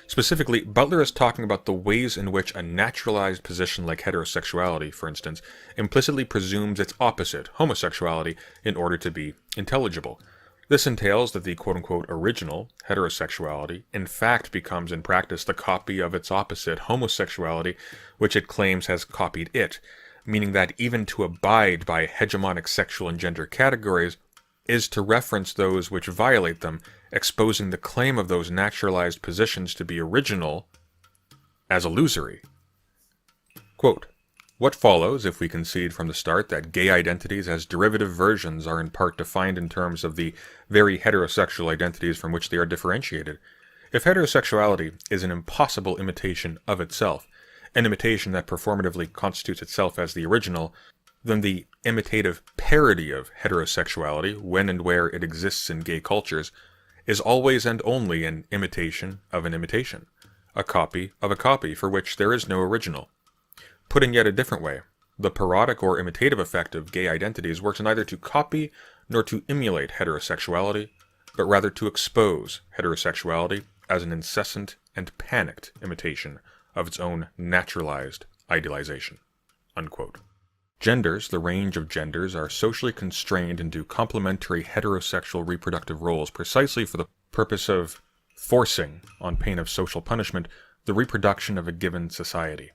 Specifically, Butler is talking about the ways in which a naturalized position like heterosexuality, for instance, implicitly presumes its opposite, homosexuality, in order to be intelligible. This entails that the quote-unquote original, heterosexuality, in fact becomes in practice the copy of its opposite, homosexuality, which it claims has copied it, meaning that even to abide by hegemonic sexual and gender categories is to reference those which violate them, exposing the claim of those naturalized positions to be original as illusory. Quote, "What follows, if we concede from the start that gay identities as derivative versions are in part defined in terms of the very heterosexual identities from which they are differentiated? If heterosexuality is an impossible imitation of itself, an imitation that performatively constitutes itself as the original, then the imitative parody of heterosexuality, when and where it exists in gay cultures, is always and only an imitation of an imitation, a copy of a copy for which there is no original. Putting yet a different way, the parodic or imitative effect of gay identities works neither to copy nor to emulate heterosexuality, but rather to expose heterosexuality as an incessant and panicked imitation of its own naturalized idealization." Unquote. Genders, the range of genders, are socially constrained into complementary heterosexual reproductive roles precisely for the purpose of forcing, on pain of social punishment, the reproduction of a given society.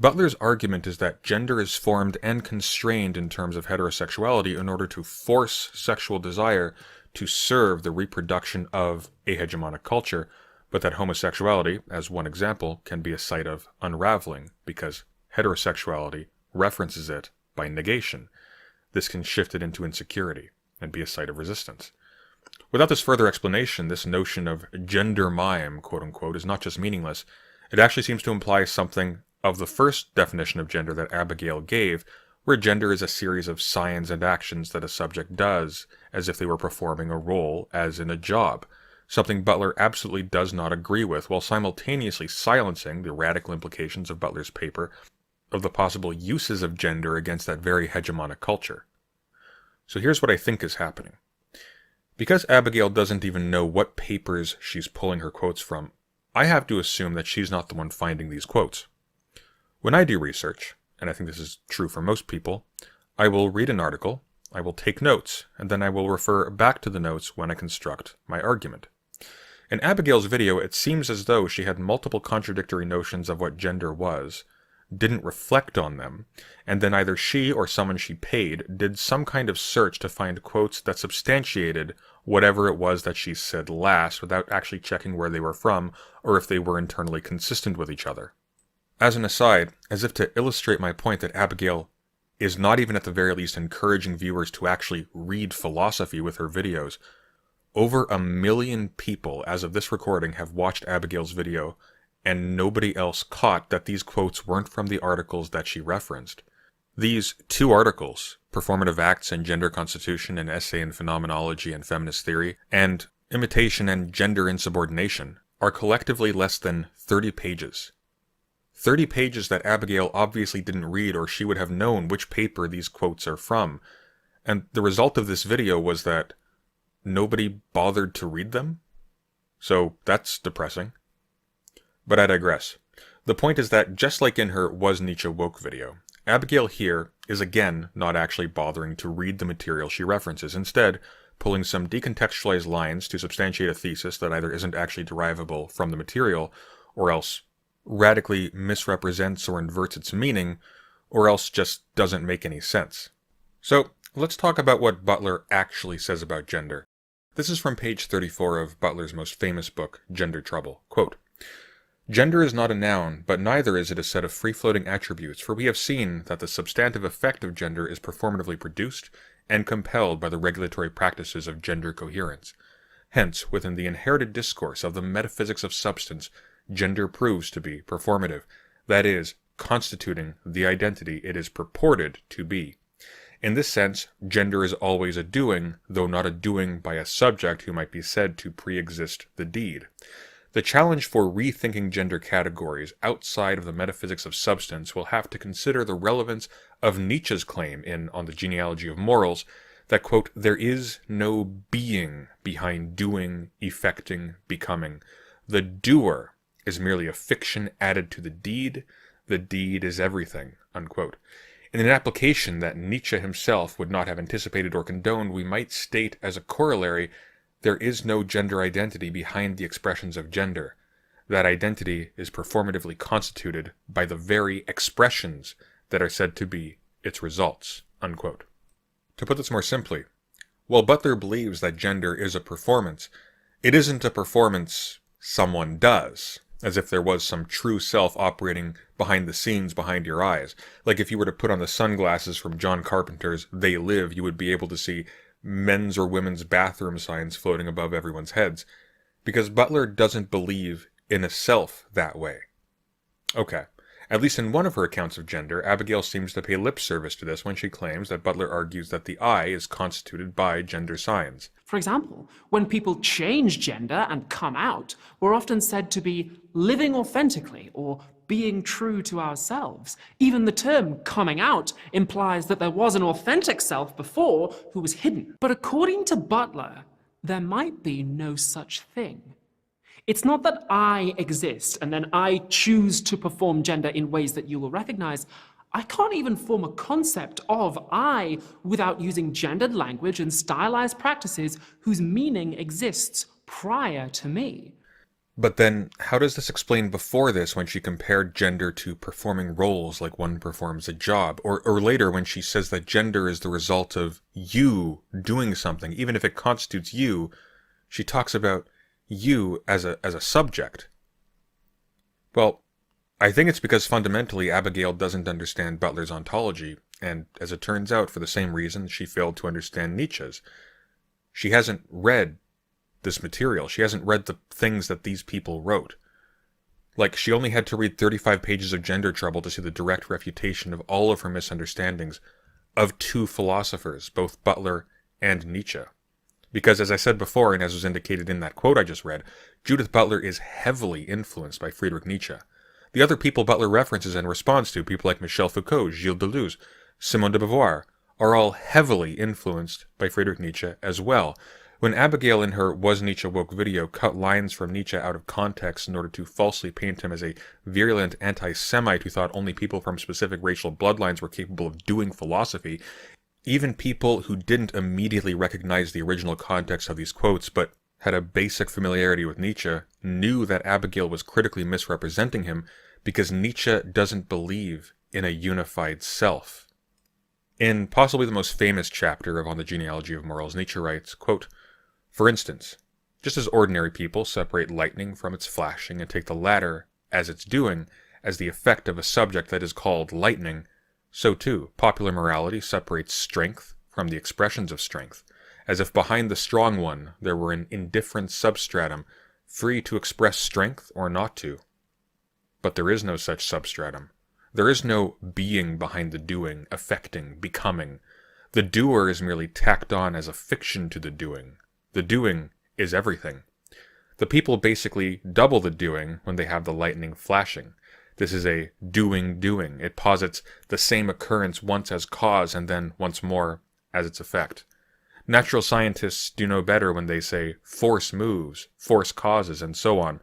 Butler's argument is that gender is formed and constrained in terms of heterosexuality in order to force sexual desire to serve the reproduction of a hegemonic culture, but that homosexuality, as one example, can be a site of unraveling because heterosexuality references it by negation. This can shift it into insecurity and be a site of resistance. Without this further explanation, this notion of gender mime, quote-unquote, is not just meaningless, it actually seems to imply something of the first definition of gender that Abigail gave, where gender is a series of signs and actions that a subject does as if they were performing a role, as in a job, something Butler absolutely does not agree with, while simultaneously silencing the radical implications of Butler's paper of the possible uses of gender against that very hegemonic culture. So here's what I think is happening. Because Abigail doesn't even know what papers she's pulling her quotes from, I have to assume that she's not the one finding these quotes. When I do research, and I think this is true for most people, I will read an article, I will take notes, and then I will refer back to the notes when I construct my argument. In Abigail's video, it seems as though she had multiple contradictory notions of what gender was, didn't reflect on them, and then either she or someone she paid did some kind of search to find quotes that substantiated whatever it was that she said last without actually checking where they were from or if they were internally consistent with each other. As an aside, as if to illustrate my point that Abigail is not even at the very least encouraging viewers to actually read philosophy with her videos, over 1 million people as of this recording have watched Abigail's video, and nobody else caught that these quotes weren't from the articles that she referenced. These 2 articles, Performative Acts and Gender Constitution, an essay in Phenomenology and Feminist Theory, and Imitation and Gender Insubordination, are collectively less than 30 pages. 30 pages that Abigail obviously didn't read, or she would have known which paper these quotes are from. And the result of this video was that nobody bothered to read them? So that's depressing. But I digress. The point is that, just like in her Was Nietzsche Woke video, Abigail here is again not actually bothering to read the material she references, instead pulling some decontextualized lines to substantiate a thesis that either isn't actually derivable from the material, or else radically misrepresents or inverts its meaning, or else just doesn't make any sense. So, let's talk about what Butler actually says about gender. This is from page 34 of Butler's most famous book, Gender Trouble. Quote, "Gender is not a noun, but neither is it a set of free-floating attributes, for we have seen that the substantive effect of gender is performatively produced and compelled by the regulatory practices of gender coherence. Hence, within the inherited discourse of the metaphysics of substance, gender proves to be performative, that is, constituting the identity it is purported to be. In this sense, gender is always a doing, though not a doing by a subject who might be said to pre-exist the deed. The challenge for rethinking gender categories outside of the metaphysics of substance will have to consider the relevance of Nietzsche's claim On the Genealogy of Morals that, quote, there is no being behind doing, effecting, becoming. The doer is merely a fiction added to the deed is everything, unquote. In an application that Nietzsche himself would not have anticipated or condoned, we might state as a corollary, there is no gender identity behind the expressions of gender. That identity is performatively constituted by the very expressions that are said to be its results, unquote. To put this more simply, while Butler believes that gender is a performance, it isn't a performance someone does, as if there was some true self operating behind the scenes behind your eyes. Like if you were to put on the sunglasses from John Carpenter's They Live, you would be able to see men's or women's bathroom signs floating above everyone's heads. Because Butler doesn't believe in a self that way. Okay, at least in one of her accounts of gender, Abigail seems to pay lip service to this when she claims that Butler argues that the I is constituted by gender signs. For example, when people change gender and come out, we're often said to be living authentically or being true to ourselves. Even the term coming out implies that there was an authentic self before who was hidden. But according to Butler, there might be no such thing. It's not that I exist and then I choose to perform gender in ways that you will recognize. I can't even form a concept of I without using gendered language and stylized practices whose meaning exists prior to me. But then, how does this explain before this when she compared gender to performing roles like one performs a job? Or later when she says that gender is the result of you doing something, even if it constitutes you, she talks about you as a subject. Well, I think it's because fundamentally Abigail doesn't understand Butler's ontology, and as it turns out, for the same reason she failed to understand Nietzsche's. She hasn't read this material. She hasn't read the things that these people wrote. Like, she only had to read 35 pages of Gender Trouble to see the direct refutation of all of her misunderstandings of 2 philosophers, both Butler and Nietzsche. Because, as I said before, and as was indicated in that quote I just read, Judith Butler is heavily influenced by Friedrich Nietzsche. The other people Butler references and responds to, people like Michel Foucault, Gilles Deleuze, Simone de Beauvoir, are all heavily influenced by Friedrich Nietzsche as well. When Abigail in her Was Nietzsche Woke video cut lines from Nietzsche out of context in order to falsely paint him as a virulent anti-Semite who thought only people from specific racial bloodlines were capable of doing philosophy, even people who didn't immediately recognize the original context of these quotes but had a basic familiarity with Nietzsche knew that Abigail was critically misrepresenting him because Nietzsche doesn't believe in a unified self. In possibly the most famous chapter of On the Genealogy of Morals, Nietzsche writes, quote, "For instance, just as ordinary people separate lightning from its flashing and take the latter as its doing as the effect of a subject that is called lightning, so too popular morality separates strength from the expressions of strength, as if behind the strong one there were an indifferent substratum, free to express strength or not to. But there is no such substratum. There is no being behind the doing, affecting, becoming. The doer is merely tacked on as a fiction to the doing. The doing is everything. The people basically double the doing when they have the lightning flashing. This is a doing. It posits the same occurrence once as cause and then once more as its effect. Natural scientists do no better when they say force moves, force causes, and so on.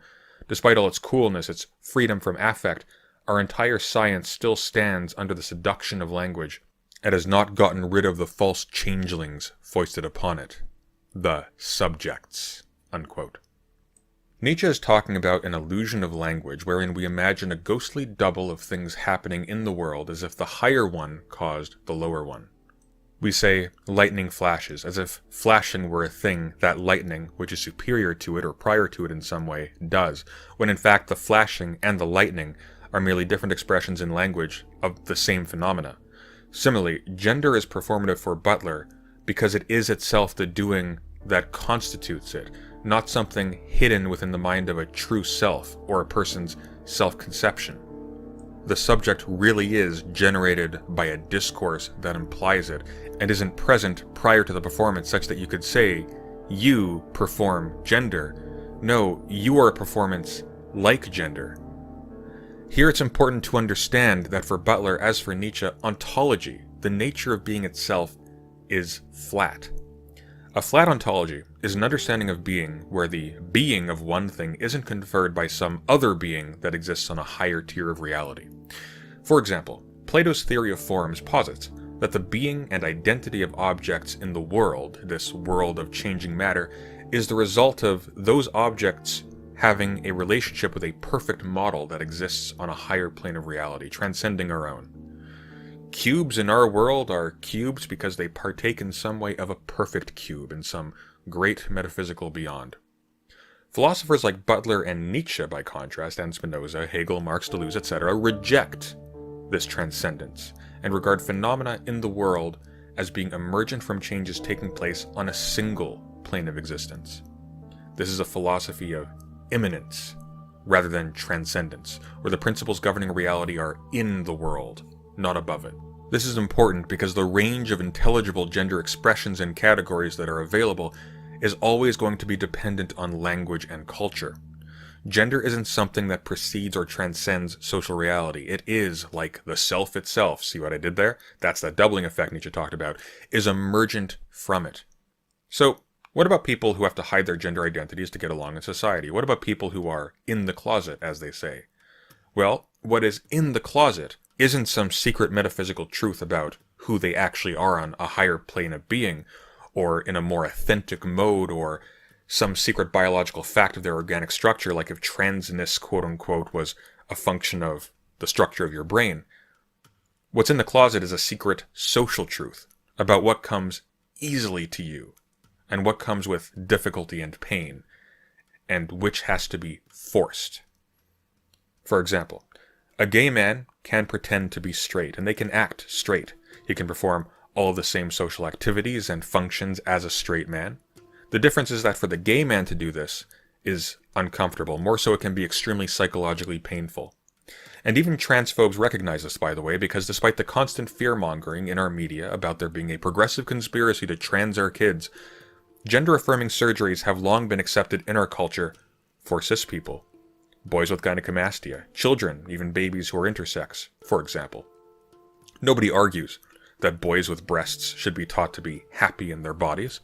Despite all its coolness, its freedom from affect, our entire science still stands under the seduction of language, and has not gotten rid of the false changelings foisted upon it. The subjects." Unquote. Nietzsche is talking about an illusion of language wherein we imagine a ghostly double of things happening in the world as if the higher one caused the lower one. We say lightning flashes, as if flashing were a thing that lightning, which is superior to it or prior to it in some way, does, when in fact the flashing and the lightning are merely different expressions in language of the same phenomena. Similarly, gender is performative for Butler because it is itself the doing that constitutes it, not something hidden within the mind of a true self or a person's self-conception. The subject really is generated by a discourse that implies it, and isn't present prior to the performance such that you could say, you perform gender. No, you are a performance like gender. Here it's important to understand that for Butler, as for Nietzsche, ontology, the nature of being itself, is flat. A flat ontology is an understanding of being where the being of one thing isn't conferred by some other being that exists on a higher tier of reality. For example, Plato's theory of forms posits that the being and identity of objects in the world, this world of changing matter, is the result of those objects having a relationship with a perfect model that exists on a higher plane of reality, transcending our own. Cubes in our world are cubes because they partake in some way of a perfect cube in some great metaphysical beyond. Philosophers like Butler and Nietzsche, by contrast, and Spinoza, Hegel, Marx, Deleuze, etc., reject this transcendence and regard phenomena in the world as being emergent from changes taking place on a single plane of existence. This is a philosophy of immanence rather than transcendence, where the principles governing reality are in the world, not above it. This is important because the range of intelligible gender expressions and categories that are available is always going to be dependent on language and culture. Gender isn't something that precedes or transcends social reality. It is, like the self itself, see what I did there? That's that doubling effect Nietzsche talked about, is emergent from it. So, what about people who have to hide their gender identities to get along in society? What about people who are in the closet, as they say? Well, what is in the closet isn't some secret metaphysical truth about who they actually are on a higher plane of being, or in a more authentic mode, or some secret biological fact of their organic structure, like if transness, quote-unquote, was a function of the structure of your brain. What's in the closet is a secret social truth about what comes easily to you, and what comes with difficulty and pain, and which has to be forced. For example, a gay man can pretend to be straight, and they can act straight. He can perform all of the same social activities and functions as a straight man. The difference is that for the gay man to do this is uncomfortable. More so, it can be extremely psychologically painful. And even transphobes recognize this, by the way, because despite the constant fear-mongering in our media about there being a progressive conspiracy to trans our kids, gender-affirming surgeries have long been accepted in our culture for cis people. Boys with gynecomastia, children, even babies who are intersex, for example. Nobody argues that boys with breasts should be taught to be happy in their bodies.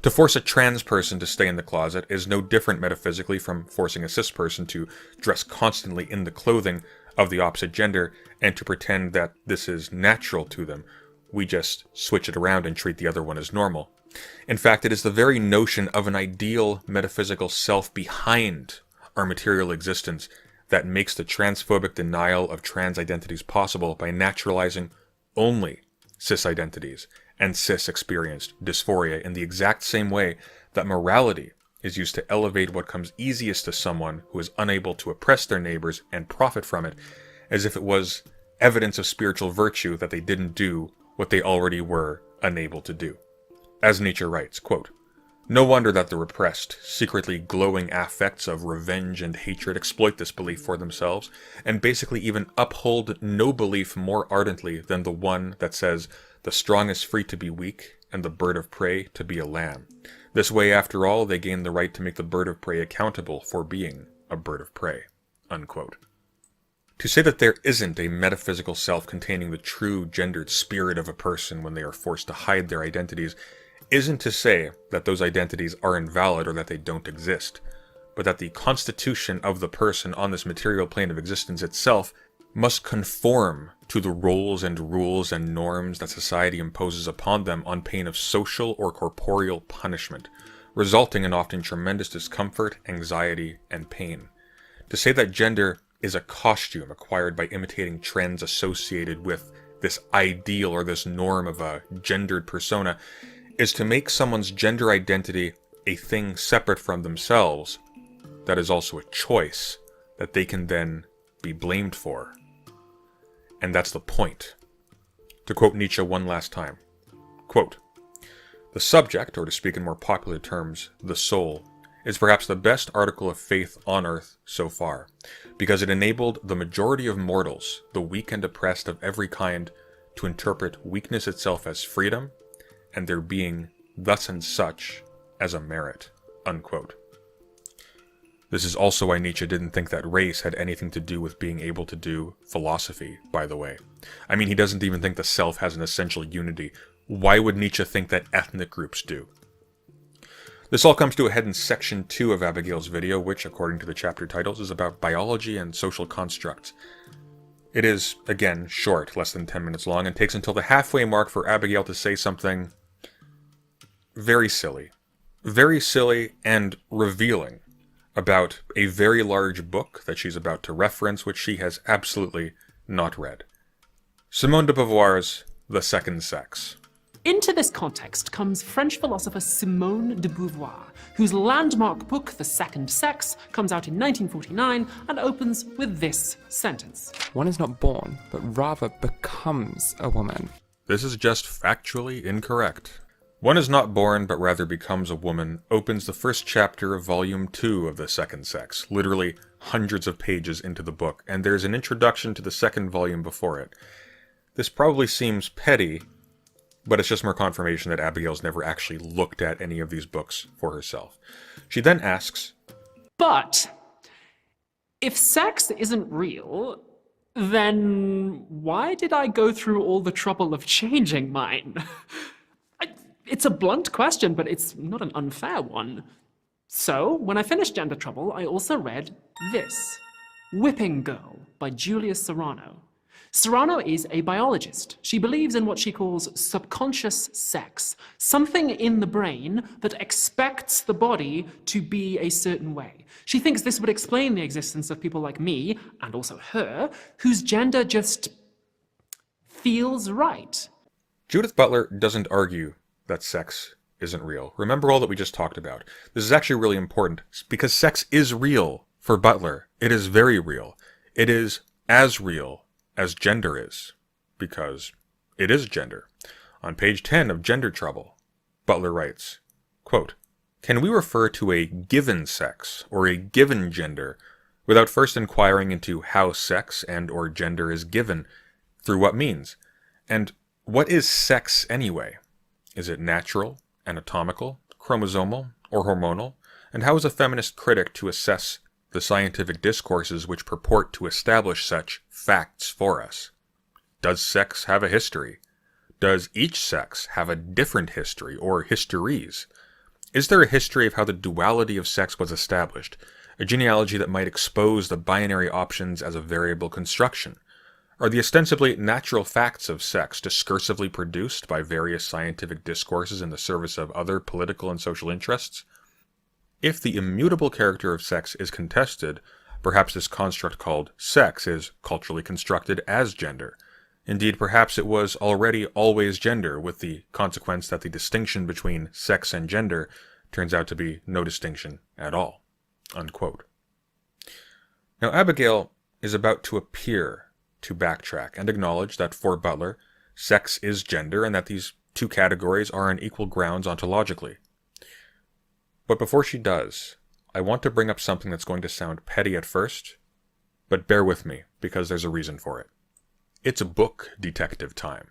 To force a trans person to stay in the closet is no different metaphysically from forcing a cis person to dress constantly in the clothing of the opposite gender and to pretend that this is natural to them. We just switch it around and treat the other one as normal. In fact, it is the very notion of an ideal metaphysical self behind our material existence that makes the transphobic denial of trans identities possible by naturalizing only cis identities and cis-experienced dysphoria in the exact same way that morality is used to elevate what comes easiest to someone who is unable to oppress their neighbors and profit from it, as if it was evidence of spiritual virtue that they didn't do what they already were unable to do. As Nietzsche writes, quote, "No wonder that the repressed, secretly glowing affects of revenge and hatred exploit this belief for themselves, and basically even uphold no belief more ardently than the one that says, the strong is free to be weak, and the bird of prey to be a lamb. This way, after all, they gain the right to make the bird of prey accountable for being a bird of prey." Unquote. To say that there isn't a metaphysical self containing the true gendered spirit of a person when they are forced to hide their identities isn't to say that those identities are invalid or that they don't exist, but that the constitution of the person on this material plane of existence itself must conform to the roles and rules and norms that society imposes upon them on pain of social or corporeal punishment, resulting in often tremendous discomfort, anxiety, and pain. To say that gender is a costume acquired by imitating trends associated with this ideal or this norm of a gendered persona is to make someone's gender identity a thing separate from themselves that is also a choice that they can then be blamed for. And that's the point. To quote Nietzsche one last time, quote, "The subject, or to speak in more popular terms, the soul, is perhaps the best article of faith on earth so far, because it enabled the majority of mortals, the weak and oppressed of every kind, to interpret weakness itself as freedom, and their being thus and such as a merit." Unquote. This is also why Nietzsche didn't think that race had anything to do with being able to do philosophy, by the way. I mean, he doesn't even think the self has an essential unity. Why would Nietzsche think that ethnic groups do? This all comes to a head in section 2 of Abigail's video, which, according to the chapter titles, is about biology and social constructs. It is, again, short, less than 10 minutes long, and takes until the halfway mark for Abigail to say something very silly. Very silly and revealing about a very large book that she's about to reference, which she has absolutely not read. Simone de Beauvoir's The Second Sex. Into this context comes French philosopher Simone de Beauvoir, whose landmark book, The Second Sex, comes out in 1949 and opens with this sentence. "One is not born, but rather becomes a woman." This is just factually incorrect. "One is not born, but rather becomes a woman" opens the first chapter of Volume 2 of The Second Sex, literally hundreds of pages into the book, and there's an introduction to the second volume before it. This probably seems petty, but it's just more confirmation that Abigail's never actually looked at any of these books for herself. She then asks, But if sex isn't real, then why did I go through all the trouble of changing mine? It's a blunt question, but it's not an unfair one. So, when I finished Gender Trouble, I also read this, Whipping Girl by Julia Serrano. Serrano is a biologist. She believes in what she calls subconscious sex, something in the brain that expects the body to be a certain way. She thinks this would explain the existence of people like me, and also her, whose gender just feels right. Judith Butler doesn't argue that sex isn't real. Remember all that we just talked about. This is actually really important, because sex is real for Butler. It is very real. It is as real as gender is, because it is gender. On page 10 of Gender Trouble, Butler writes, quote, "Can we refer to a given sex or a given gender without first inquiring into how sex and or gender is given, through what means? And what is sex anyway? Is it natural, anatomical, chromosomal, or hormonal? And how is a feminist critic to assess the scientific discourses which purport to establish such facts for us? Does sex have a history? Does each sex have a different history or histories? Is there a history of how the duality of sex was established, a genealogy that might expose the binary options as a variable construction? Are the ostensibly natural facts of sex discursively produced by various scientific discourses in the service of other political and social interests? If the immutable character of sex is contested, Perhaps this construct called sex is culturally constructed as gender. Indeed, perhaps it was already always gender, with the consequence that the distinction between sex and gender turns out to be no distinction at all." Unquote. Now, Abigail is about to appear to backtrack and acknowledge that for Butler, sex is gender and that these two categories are on equal grounds ontologically. But before she does, I want to bring up something that's going to sound petty at first, but bear with me because there's a reason for it. It's book detective time.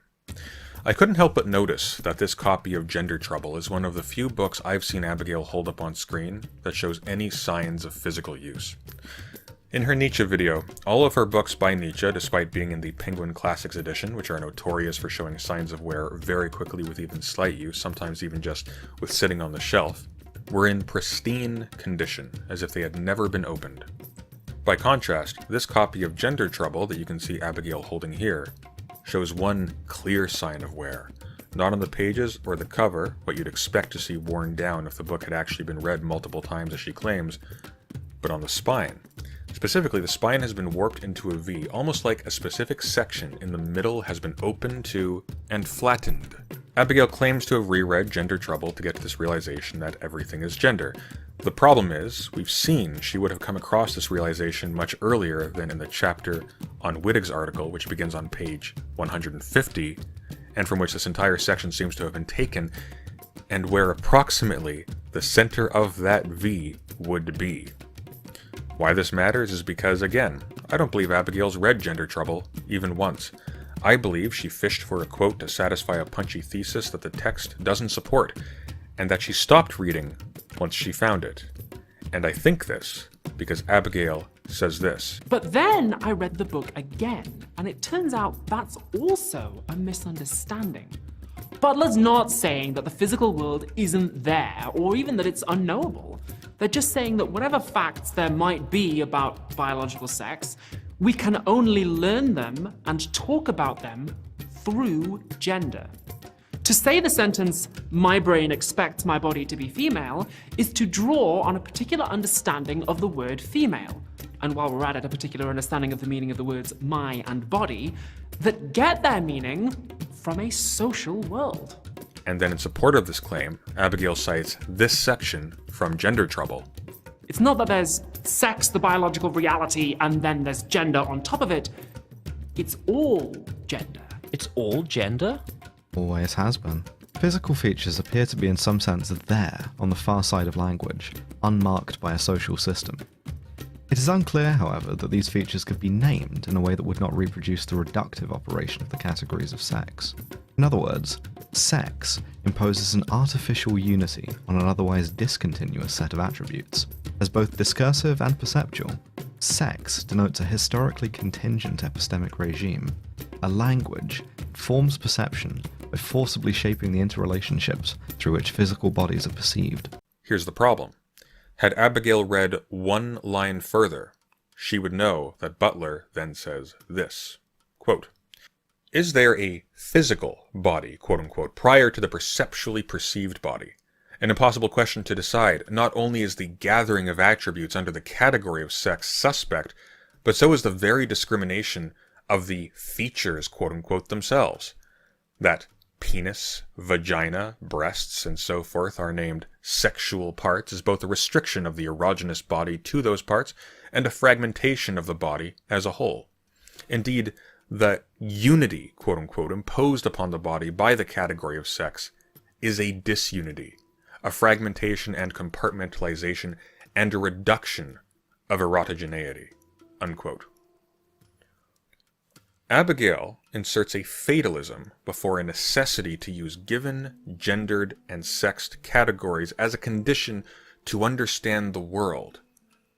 I couldn't help but notice that this copy of Gender Trouble is one of the few books I've seen Abigail hold up on screen that shows any signs of physical use. In her Nietzsche video, all of her books by Nietzsche, despite being in the Penguin Classics edition, which are notorious for showing signs of wear very quickly with even slight use, sometimes even just with sitting on the shelf, were in pristine condition, as if they had never been opened. By contrast, this copy of Gender Trouble that you can see Abigail holding here shows one clear sign of wear. Not on the pages or the cover, what you'd expect to see worn down if the book had actually been read multiple times as she claims, but on the spine. Specifically, the spine has been warped into a V, almost like a specific section in the middle has been opened to and flattened. Abigail claims to have reread Gender Trouble to get to this realization that everything is gender. The problem is, we've seen she would have come across this realization much earlier than in the chapter on Wittig's article, which begins on page 150, and from which this entire section seems to have been taken, and where approximately the center of that V would be. Why this matters is because, again, I don't believe Abigail's read Gender Trouble even once. I believe she fished for a quote to satisfy a punchy thesis that the text doesn't support, and that she stopped reading once she found it. And I think this because Abigail says this. But then I read the book again, and it turns out that's also a misunderstanding. Butler's not saying that the physical world isn't there, or even that it's unknowable. They're just saying that whatever facts there might be about biological sex, we can only learn them and talk about them through gender. To say the sentence, "my brain expects my body to be female," is to draw on a particular understanding of the word female. And while we're at it, a particular understanding of the meaning of the words my and body, that get their meaning from a social world. And then in support of this claim, Abigail cites this section from Gender Trouble. It's not that there's sex, the biological reality, and then there's gender on top of it. It's all gender. It's all gender? Always has been. Physical features appear to be in some sense there, on the far side of language, unmarked by a social system. It is unclear, however, that these features could be named in a way that would not reproduce the reductive operation of the categories of sex. In other words, sex imposes an artificial unity on an otherwise discontinuous set of attributes. As both discursive and perceptual, sex denotes a historically contingent epistemic regime. A language forms perception by forcibly shaping the interrelationships through which physical bodies are perceived. Here's the problem. Had Abigail read one line further, she would know that Butler then says this, quote, "Is there a physical body, quote-unquote, prior to the perceptually perceived body? An impossible question to decide. Not only is the gathering of attributes under the category of sex suspect, but so is the very discrimination of the features, quote-unquote, themselves. That penis, vagina, breasts, and so forth are named sexual parts is both a restriction of the erogenous body to those parts and a fragmentation of the body as a whole. Indeed, the unity, quote-unquote, imposed upon the body by the category of sex is a disunity, a fragmentation and compartmentalization, and a reduction of erotogeneity," unquote. Abigail inserts a fatalism before a necessity to use given, gendered, and sexed categories as a condition to understand the world.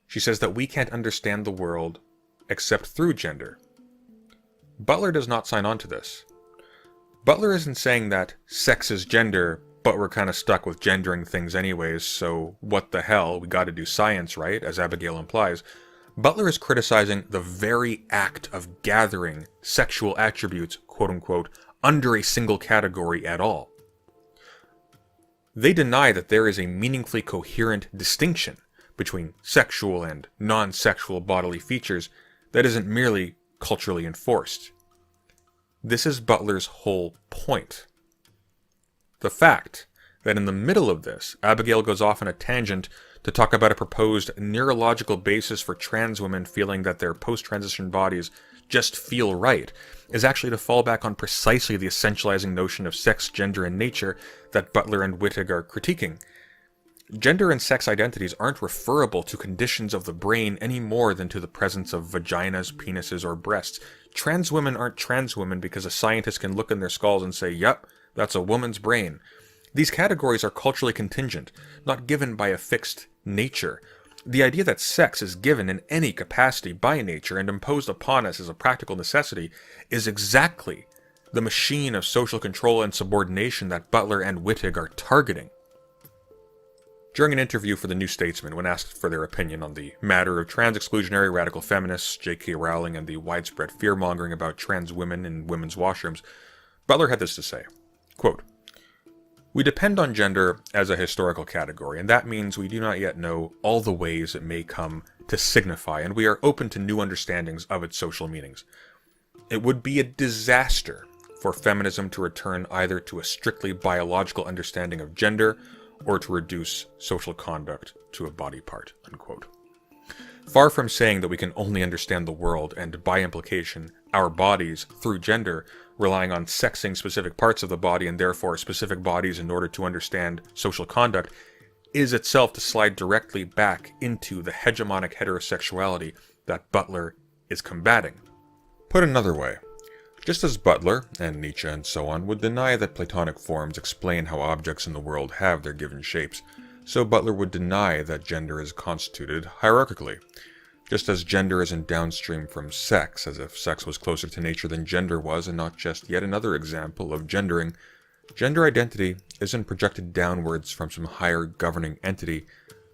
She says that we can't understand the world except through gender. Butler does not sign on to this. Butler isn't saying that sex is gender, but we're kind of stuck with gendering things anyways, so what the hell, we gotta do science, right, as Abigail implies. Butler is criticizing the very act of gathering sexual attributes, quote-unquote, under a single category at all. They deny that there is a meaningfully coherent distinction between sexual and non-sexual bodily features that isn't merely culturally enforced. This is Butler's whole point. The fact that in the middle of this, Abigail goes off on a tangent to talk about a proposed neurological basis for trans women feeling that their post-transition bodies just feel right, is actually to fall back on precisely the essentializing notion of sex, gender, and nature that Butler and Wittig are critiquing. Gender and sex identities aren't referable to conditions of the brain any more than to the presence of vaginas, penises, or breasts. Trans women aren't trans women because a scientist can look in their skulls and say, "Yup, that's a woman's brain." These categories are culturally contingent, not given by a fixed nature. The idea that sex is given in any capacity by nature and imposed upon us as a practical necessity is exactly the machine of social control and subordination that Butler and Wittig are targeting. During an interview for The New Statesman, when asked for their opinion on the matter of trans-exclusionary radical feminists, J.K. Rowling, and the widespread fear-mongering about trans women in women's washrooms, Butler had this to say, quote, "We depend on gender as a historical category, and that means we do not yet know all the ways it may come to signify, and we are open to new understandings of its social meanings. It would be a disaster for feminism to return either to a strictly biological understanding of gender or to reduce social conduct to a body part," unquote. Far from saying that we can only understand the world and, by implication, our bodies through gender, relying on sexing specific parts of the body and therefore specific bodies in order to understand social conduct, is itself to slide directly back into the hegemonic heterosexuality that Butler is combating. Put another way, just as Butler, and Nietzsche and so on, would deny that Platonic forms explain how objects in the world have their given shapes, so Butler would deny that gender is constituted hierarchically. Just as gender isn't downstream from sex, as if sex was closer to nature than gender was, and not just yet another example of gendering, gender identity isn't projected downwards from some higher governing entity,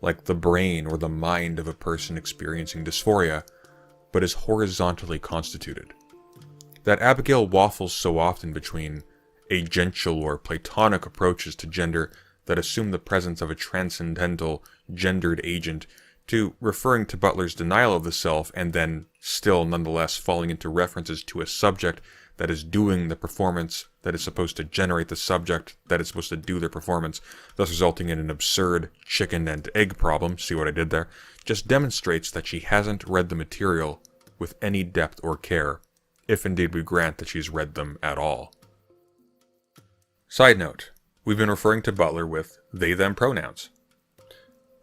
like the brain or the mind of a person experiencing dysphoria, but is horizontally constituted. That Abigail waffles so often between agential or Platonic approaches to gender that assume the presence of a transcendental, gendered agent, to referring to Butler's denial of the self and then still nonetheless falling into references to a subject that is doing the performance that is supposed to generate the subject that is supposed to do the performance, thus resulting in an absurd chicken and egg problem, see what I did there, just demonstrates that she hasn't read the material with any depth or care, if indeed we grant that she's read them at all. Side note, we've been referring to Butler with they-them pronouns.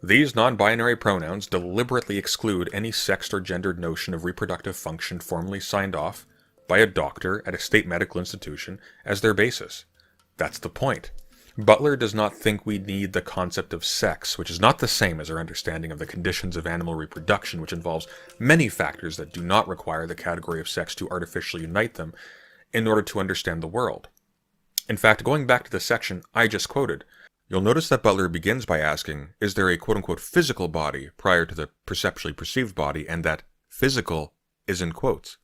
These non-binary pronouns deliberately exclude any sexed or gendered notion of reproductive function formally signed off by a doctor at a state medical institution as their basis. That's the point. Butler does not think we need the concept of sex, which is not the same as our understanding of the conditions of animal reproduction, which involves many factors that do not require the category of sex to artificially unite them, in order to understand the world. In fact, going back to the section I just quoted, you'll notice that Butler begins by asking, is there a quote-unquote physical body prior to the perceptually perceived body, and that physical is in quotes.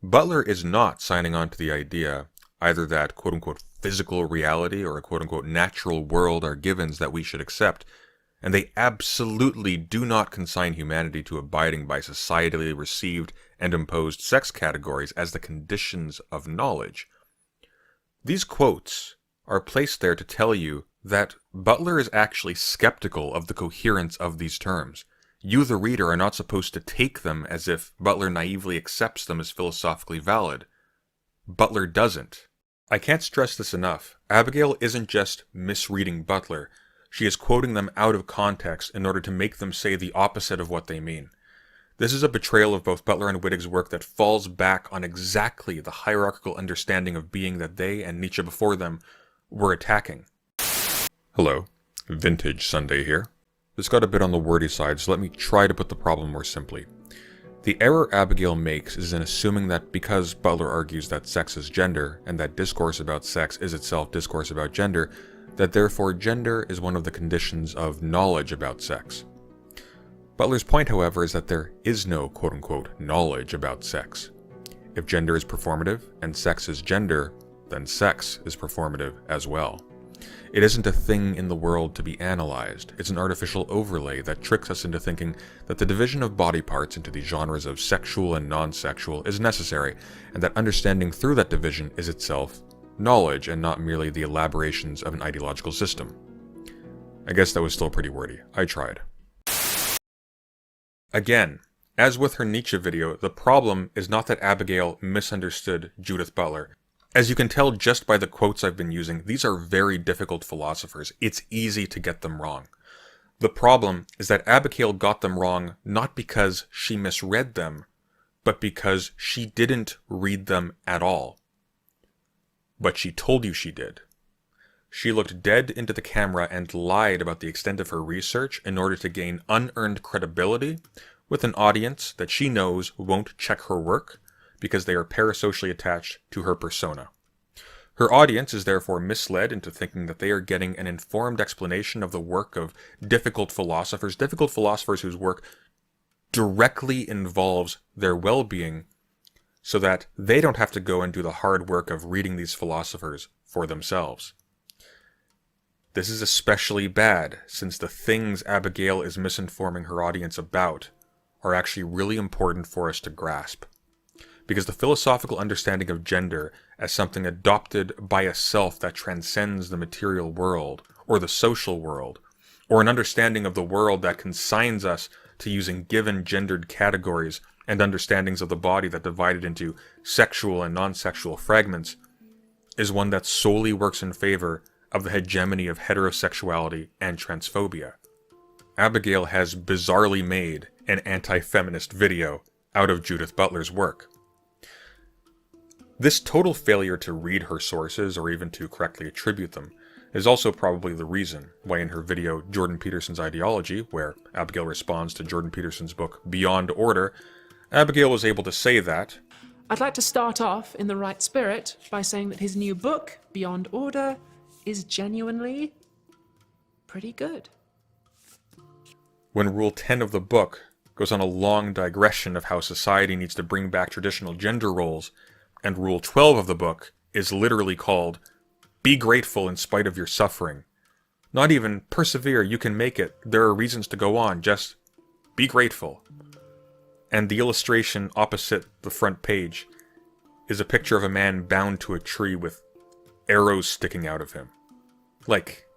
Butler is not signing on to the idea either that quote-unquote physical reality or a quote-unquote natural world are givens that we should accept, and they absolutely do not consign humanity to abiding by societally received and imposed sex categories as the conditions of knowledge. These quotes are placed there to tell you that Butler is actually skeptical of the coherence of these terms. You, the reader, are not supposed to take them as if Butler naively accepts them as philosophically valid. Butler doesn't. I can't stress this enough. Abigail isn't just misreading Butler. She is quoting them out of context in order to make them say the opposite of what they mean. This is a betrayal of both Butler and Wittig's work that falls back on exactly the hierarchical understanding of being that they, and Nietzsche before them, were attacking. Hello, Vintage Sunday here. This got a bit on the wordy side, so let me try to put the problem more simply. The error Abigail makes is in assuming that because Butler argues that sex is gender, and that discourse about sex is itself discourse about gender, that therefore gender is one of the conditions of knowledge about sex. Butler's point, however, is that there is no quote-unquote knowledge about sex. If gender is performative, and sex is gender, then sex is performative as well. It isn't a thing in the world to be analyzed. It's an artificial overlay that tricks us into thinking that the division of body parts into the genres of sexual and non-sexual is necessary, and that understanding through that division is itself knowledge and not merely the elaborations of an ideological system. I guess that was still pretty wordy. I tried. Again, as with her Nietzsche video, the problem is not that Abigail misunderstood Judith Butler. As you can tell just by the quotes I've been using, these are very difficult philosophers. It's easy to get them wrong. The problem is that Abigail got them wrong not because she misread them, but because she didn't read them at all. But she told you she did. She looked dead into the camera and lied about the extent of her research in order to gain unearned credibility with an audience that she knows won't check her work because they are parasocially attached to her persona. Her audience is therefore misled into thinking that they are getting an informed explanation of the work of difficult philosophers whose work directly involves their well-being, so that they don't have to go and do the hard work of reading these philosophers for themselves. This is especially bad, since the things Abigail is misinforming her audience about are actually really important for us to grasp. Because the philosophical understanding of gender as something adopted by a self that transcends the material world, or the social world, or an understanding of the world that consigns us to using given gendered categories and understandings of the body that divide it into sexual and non-sexual fragments, is one that solely works in favor of the hegemony of heterosexuality and transphobia. Abigail has bizarrely made an anti-feminist video out of Judith Butler's work. This total failure to read her sources, or even to correctly attribute them, is also probably the reason why in her video Jordan Peterson's Ideology, where Abigail responds to Jordan Peterson's book Beyond Order, Abigail was able to say that, I'd like to start off in the right spirit by saying that his new book, Beyond Order, is genuinely pretty good. when Rule 10 of the book goes on a long digression of how society needs to bring back traditional gender roles, and Rule 12 of the book is literally called, Be grateful in spite of your suffering. Not even, persevere, you can make it, there are reasons to go on, just be grateful. And the illustration opposite the front page is a picture of a man bound to a tree with arrows sticking out of him. Like,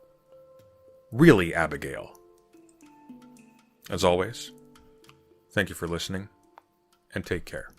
really, Abigail. As always, thank you for listening, and take care.